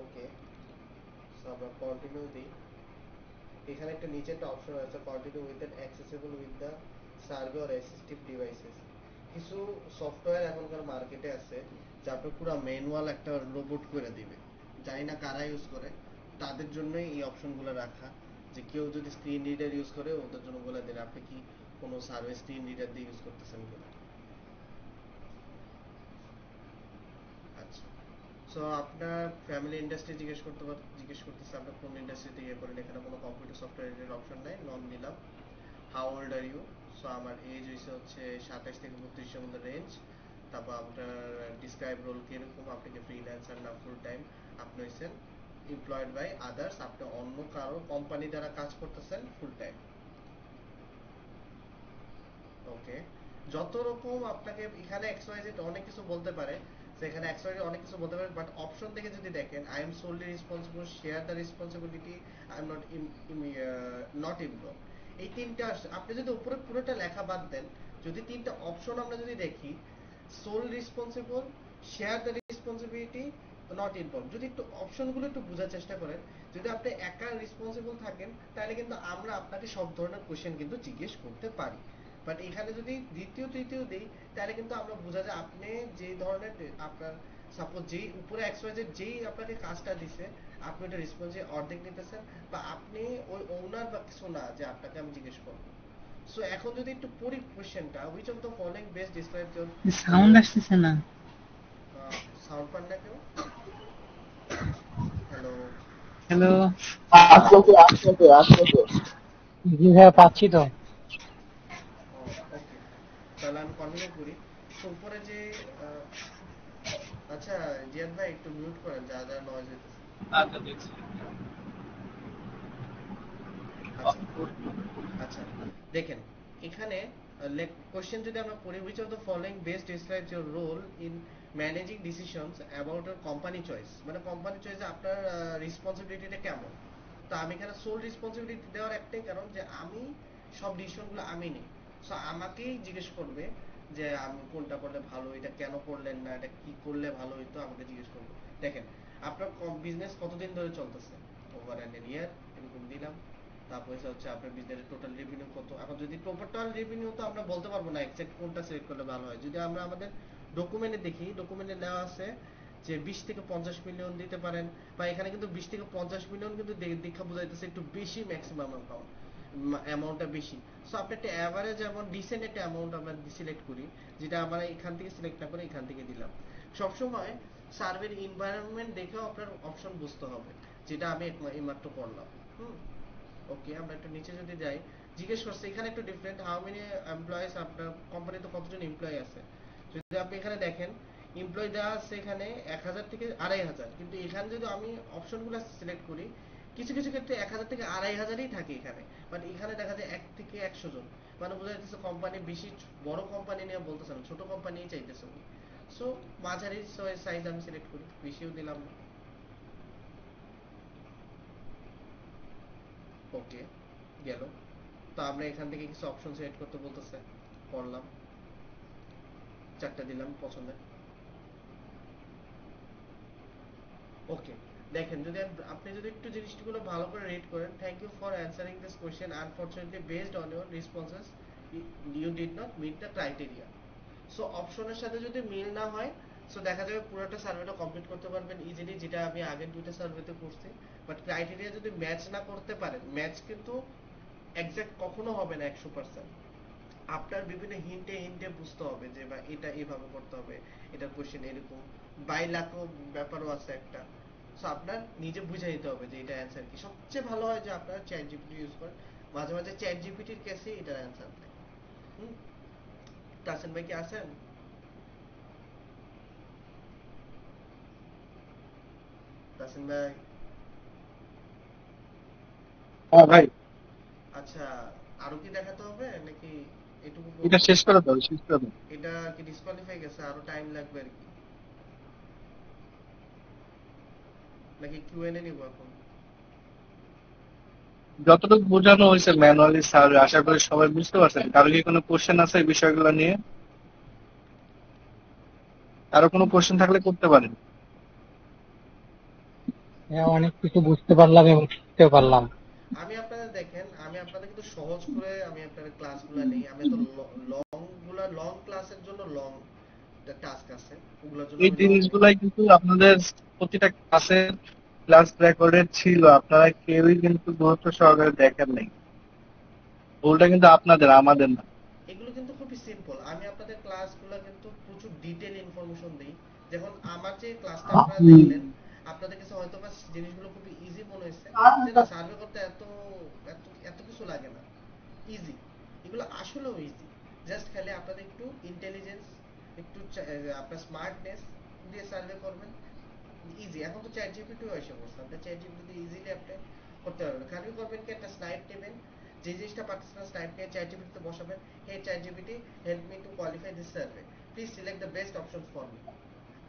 ওকে, সো আমরা কন্টিনিউ দিই। এখানে একটা নিচে একটা অপশন আছে, continue with an accessible with the survey or assistive devices. কিছু সফটওয়্যার এখনকার মার্কেটে আছে যা আপনার পুরো ম্যানুয়াল একটা রোবট করে দিবে, জানি না কারা ইউজ করে, তাদের জন্যই এই অপশনগুলো রাখা, যে কেউ যদি স্ক্রিন রিডার ইউজ করে ওদের জন্য বলে দেন আপনি কি কোনো সার্ভে স্ক্রিন রিডার দিয়ে ইউজ করতেছেন কিনা। আচ্ছা, সো আপনার ফ্যামিলি ইন্ডাস্ট্রি জিজ্ঞেস করতেছে আপনার কোন ইন্ডাস্ট্রিতে ইয়ে করেন, এখানে কোনো কম্পিউটার সফটওয়্যারের অপশন নাই, নন নিলাম। How old are you, so আমার এজ হচ্ছে 27 থেকে 32 এর মধ্যে রেঞ্জ। তারপর আপনার ডিসক্রাইব রোল কিরকম, আপনি কি ফ্রিল্যান্সার না ফুল টাইম, আপনি হচ্ছেন এমপ্লয়েড বাই আদার্স, আপনি অন্য কারো কোম্পানি দ্বারা কাজ করতেছেন ফুল টাইম। ওকে, যত রকম আপনাকে এখানে এক্সওয়াইজেড অনেক কিছু বলতে পারে, সেখানে এক্সওয়াইজেড অনেক কিছু বলতে পারে, বাট অপশন থেকে যদি দেখেন I am solely responsible, share the responsibility, I am not employee, এই তিনটা আপনি যদি উপরে পুরোটা লেখা বাদ দেন, যদি তিনটা অপশন আমরা যদি দেখি, soul responsible, share the responsibility, not involve, যদি একটু অপশনগুলো একটু বোঝার চেষ্টা করেন, যদি আপনি একা রেসপন্সিবল থাকেন তাহলে কিন্তু আমরা আপনাকে সব ধরনের কোশ্চেন কিন্তু জিজ্ঞেস করতে পারি। বাট এখানে যদি দ্বিতীয় তৃতীয় দেই তাহলে কিন্তু আমরা বোঝা যায় আপনি যে ধরনের আপনার সাপোজ যেই উপরে এক্সওয়াইজেড যেই আপনাকে কাজটা দিছে আপনি ওটা রেসপন্সে অর্ধেক নিতেছেন, বা আপনি ওই ওনার বা কিছু না যে আপনাকে আমি জিজ্ঞেস করবো। সো এখন যদি একটু পড়ি কোশ্চেনটা, which of the following best describe your sound আসতেছে না। সাউন্ড পান না কেন? হ্যালো হ্যালো, আসতেছে। জি হ্যাঁ, পাচ্ছি তো। ওকে, তাহলে আমি কন্টিনিউ করি। তো উপরে যে আচ্ছা জিয়াদ ভাই একটু মিউট করেন, যা যা নয়েজ হইতেছে। আচ্ছা দেখছি। আচ্ছা আচ্ছা, দেখেন এখানে কোশ্চেন যদি আমরা পড়ি, which of the following best describes your role in managing decisions about your company choice, মানে কোম্পানি চয়েসে আপনার রেসপন্সিবিলিটিটা কেমন। তো আমি এখানে সোল রেসপন্সিবিলিটি দেওয়ার একটাই কারণ যে আমি সব ডিসিশনগুলো আমি নিই, সো আমাকেই জিজ্ঞেস করবে যে আমি কোনটা করলে ভালো, এটা কেন করলেন না, এটা কি করলে ভালো হইতো, আমাকে জিজ্ঞেস করবে। দেখেন আপনার বিজনেস কতদিন ধরে চলতেছে, ওভার অ্যান ইয়ার এরকম দিলাম। তারপরে হচ্ছে আপনার বিজনেসের টোটাল রেভিনিউ কত। এখন যদি টোটাল রেভিনিউ তো আমরা বলতে পারবো না এক্সাক্ট কোনটা সিলেক্ট করলে ভালো হয়। যদি আমরা আমাদের ডকুমেন্টে দেখি, ডকুমেন্টে দেওয়া আছে যে 20 থেকে 50 মিলিয়ন দিতে পারেন, বা এখানে কিন্তু 20 থেকে 50 মিলিয়ন কিন্তু দেখা বোঝাইতেছে একটু বেশি, ম্যাক্সিমাম অ্যামাউন্টটা বেশি। সো আপনি একটা অ্যাভারেজ অ্যামাউন্ট, ডিসেন্ট একটা অ্যামাউন্ট আমরা সিলেক্ট করি, যেটা আমরা এখান থেকে সিলেক্ট না করে এখান থেকে দিলাম। সবসময় সার্ভের এনভায়রনমেন্ট দেখেও আপনার অপশন বুঝতে হবে, যেটা আমি এইমাত্র করলাম। ওকে, আমরা একটু নিচে যদি যাই, জিজ্ঞেস করছে এখানে একটু ডিফারেন্ট, হাউ মেনি এমপ্লয়িজ, আপনার কোম্পানিতে কতজন এমপ্লয়ি আছে। যদি আপনি এখানে দেখেন এমপ্লয়ি দেওয়া আছে এখানে 1000 থেকে 2500, কিন্তু এখানে যদি আমি অপশনগুলো সিলেক্ট করি, কিছু কিছু ক্ষেত্রে 1000 থেকে 2500ই থাকে এখানে, বাট এখানে দেখা যায় 1 থেকে 100 জন, মানে বোঝা যাচ্ছে কোম্পানি বেশি বড় কোম্পানি নিয়ে বলতেছে না, ছোট কোম্পানি চাইতেছে উনি। সো মাঝারি সাইজ আমি সিলেক্ট করি, বেশিও দিলাম না। ওকে, গেল। তো আমরা এখান থেকে কিছু অপশন সিলেক্ট করতে বলতেছে, করলাম, 4টা দিলাম পছন্দের। ওকে, দেখেন যদি আপনি যদি একটু জিনিসগুলো ভালো করে রিড করেন, thank you for answering this question, unfortunately based on your responses you did not meet the criteria. So অপশনের সাথে যদি মিল না হয়, সো দেখা যাবে পুরোটা সার্ভেটা কমপ্লিট করতে পারবেন ইজিলি, যেটা আমি আগের দুইটা সার্ভেতে করছি। বাট ক্রাইটেরিয়া যদি ম্যাচ না করতে পারেন, ম্যাচ কিন্তু এক্সাক্ট কখনো হবে না 100%, আপনার বিভিন্ন হিন্টে হিন্টে বুঝতে হবে যে বা এটা এভাবে করতে হবে, এটা কোশ্চেন এরকম, বাইলাকও ব্যাপারও আছে একটা। সো আপনার নিজে বুঝে নিতে হবে যে এটা অ্যান্সার কি। সবচেয়ে ভালো হয় যে আপনারা চ্যাট জিপিটি ইউজ করেন, মাঝে মাঝে চ্যাট জিপিটির কেসে এটার অ্যান্সার দেয়। তাসিন ভাই কি আছেন? তাসিন ভাই, হ্যাঁ ভাই, আচ্ছা, আরো কি দেখাতে হবে নাকি এটুকু এটা শেষ করে দাও, শেষ করে দাও। এটা কি ডিসকোয়ালিফাই গেছে, আরো টাইম লাগবে আর কি, নাকি কিউএনএ নিব এখন? যতটুকু বোঝানো হয়েছে ম্যানুয়ালি স্যার, আশা করি সবাই বুঝতে পারছেন। কারো কি কোনো কোশ্চেন আছে এই বিষয়গুলো নিয়ে? আরো কোনো কোশ্চেন থাকলে করতে পারেন। হ্যাঁ, অনেক কিছু বুঝতে পারলাম এবং শিখতে পারলাম। আমি আপনাদের দেখেন, আমি আপনাদের কিন্তু সহজ করে আমি আপনাদের ক্লাসগুলো নেই, আমি তো লং ক্লাসের জন্য লং টাস্ক আছে, ওগুলোর জন্য এই আমি লং নেই। জিনিসগুলাই কিন্তু আপনাদের প্রতিটা ক্লাস রেকর্ডেড ছিল, আপনারা কেউই কিন্তু গুরুত্ব সহকারে দেখেন নাই। ভুলটা কিন্তু আপনাদের, আমাদের না। এগুলো কিন্তু খুবই সিম্পল। আমি আপনাদের ক্লাসগুলো কিন্তু প্রচুর ডিটেল ইনফরমেশন দেই। যেমন আমার যে ক্লাসটা আপনারা দেখলেন, আপনাদের কাছে হয়তো বা জিনিসগুলো খুবই ইজি মনে হয়েছে, যে না সার্ভে করতে এত এত এত কিছু লাগে না, ইজি। এগুলো আসলেও ইজি, জাস্ট খালি আপনাদের একটু ইন্টেলিজেন্স, একটু আপনার স্মার্টনেস দিয়ে সার্ভে করবেন, ইজি। এখন তো চ্যাট জিপিটিও এসে বসছে, আপনি চ্যাট জিপিটি ইজিলি আপনি করতে পারবেন। খালি করবেন কি, একটা স্নাইপ নেবেন, যে জিনিসটা পাচ্ছেন না স্নাইপ নিয়ে চ্যাট জিপিটিতে বসাবেন, hey ChatGPT help me to qualify this survey, please select the best option for me.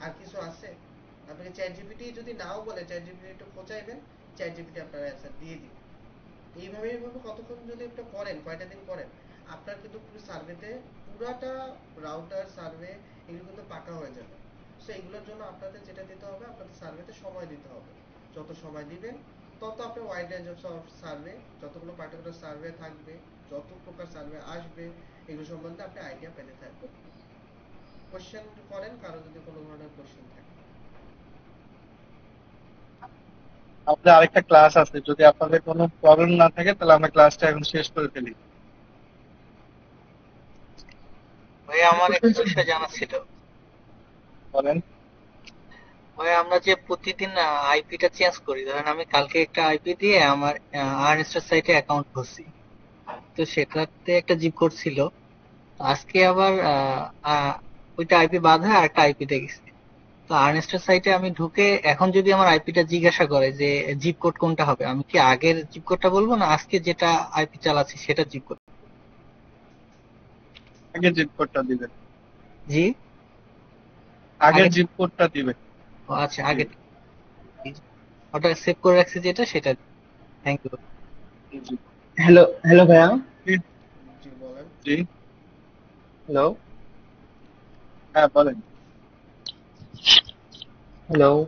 আর কিছু আছে? আপনাকে চ্যাট জিপিটি যদি নাও বলে, চ্যাট জিপিটি একটু খোঁচাইবেন, চ্যাট জিপিটি আপনার অ্যান্সার দিয়ে দিবে। এইভাবে কতক্ষণ যদি আপনি করেন, কয়টা দিন করেন, আপনার কিন্তু পুরো সার্ভেতে পুরাটা রাউটার সার্ভে এগুলো কিন্তু পাকা হয়ে যাবে। সো এগুলোর জন্য আপনাদের যেটা দিতে হবে, আপনাদের সার্ভেতে সময় দিতে হবে। যত সময় দিবেন তত আপনি ওয়াইড রেঞ্জ অফ সার্ভে, যতগুলো পার্টিকুলার সার্ভে থাকবে, যত প্রকার সার্ভে আসবে, এগুলো সম্বন্ধে আপনি আইডিয়া পেতে থাকবেন। কোশ্চেন করেন, কারো যদি কোনো ধরনের কোশ্চেন থাকে। আমাদের আরেকটা ক্লাস আছে, যদি আপনাদের কোনো প্রবলেম না থাকে তাহলে আমরা ক্লাসটা এখন শেষ করে ফেলি। ভাই আমার একটা বিষয় জানা ছিল। বলেন। ভাই আমরা যে প্রতিদিন আইপিটা চেঞ্জ করি, ধরেন আমি কালকে একটা আইপি দিয়ে আমার আর্নেস্টার সাইটে অ্যাকাউন্ট করছি, তো সেটাতে একটা জিপ কোড ছিল। তো আজকে আবার ওইটা আইপি বাদ হয়ে আরেকটা আইপিতে গেছি। তো আর্নেস্টার সাইটে আমি ঢুকে এখন যদি আমার আইপিটা জিজ্ঞাসা করে যে জিপ কোড কোনটা হবে, আমি কি আগের জিপ কোডটা বলবো না আজকে যেটা আইপি চালাচ্ছি সেটা জিপ কোড? আগে জিপ কোডটা দিবেন। জি, আগে আগে- জিপ কোডটা দিবেন। ও আচ্ছা, আগে ওটা সেভ করে রাখছি যেটা, সেটা। Thank you. জি হ্যালো হ্যালো ভাইয়া, জি বলেন। জি, হ্যালো হ্যাঁ বলেন। হ্যালো।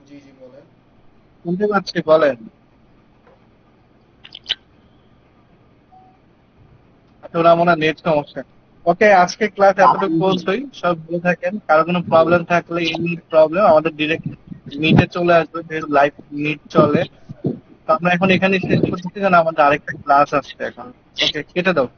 জি জি বলেন। শুনতে পাচ্ছি, বলেন। ওরা মনে হয় নেট সমস্যা। ওকে, আজকে ক্লাস এতটুকু পৌঁছই, সব ভালো থাকেন। কারো কোনো প্রবলেম থাকলে এনি প্রবলেম আমাদের ডিরেক্ট মিটে চলে আসবে, যেহেতু লাইভ মিট চলে। তো আমরা এখন এখানে শেষ করতেছি, কারণ আমাদের আরেকটা ক্লাস আসছে এখন। ওকে, কেটে দাও।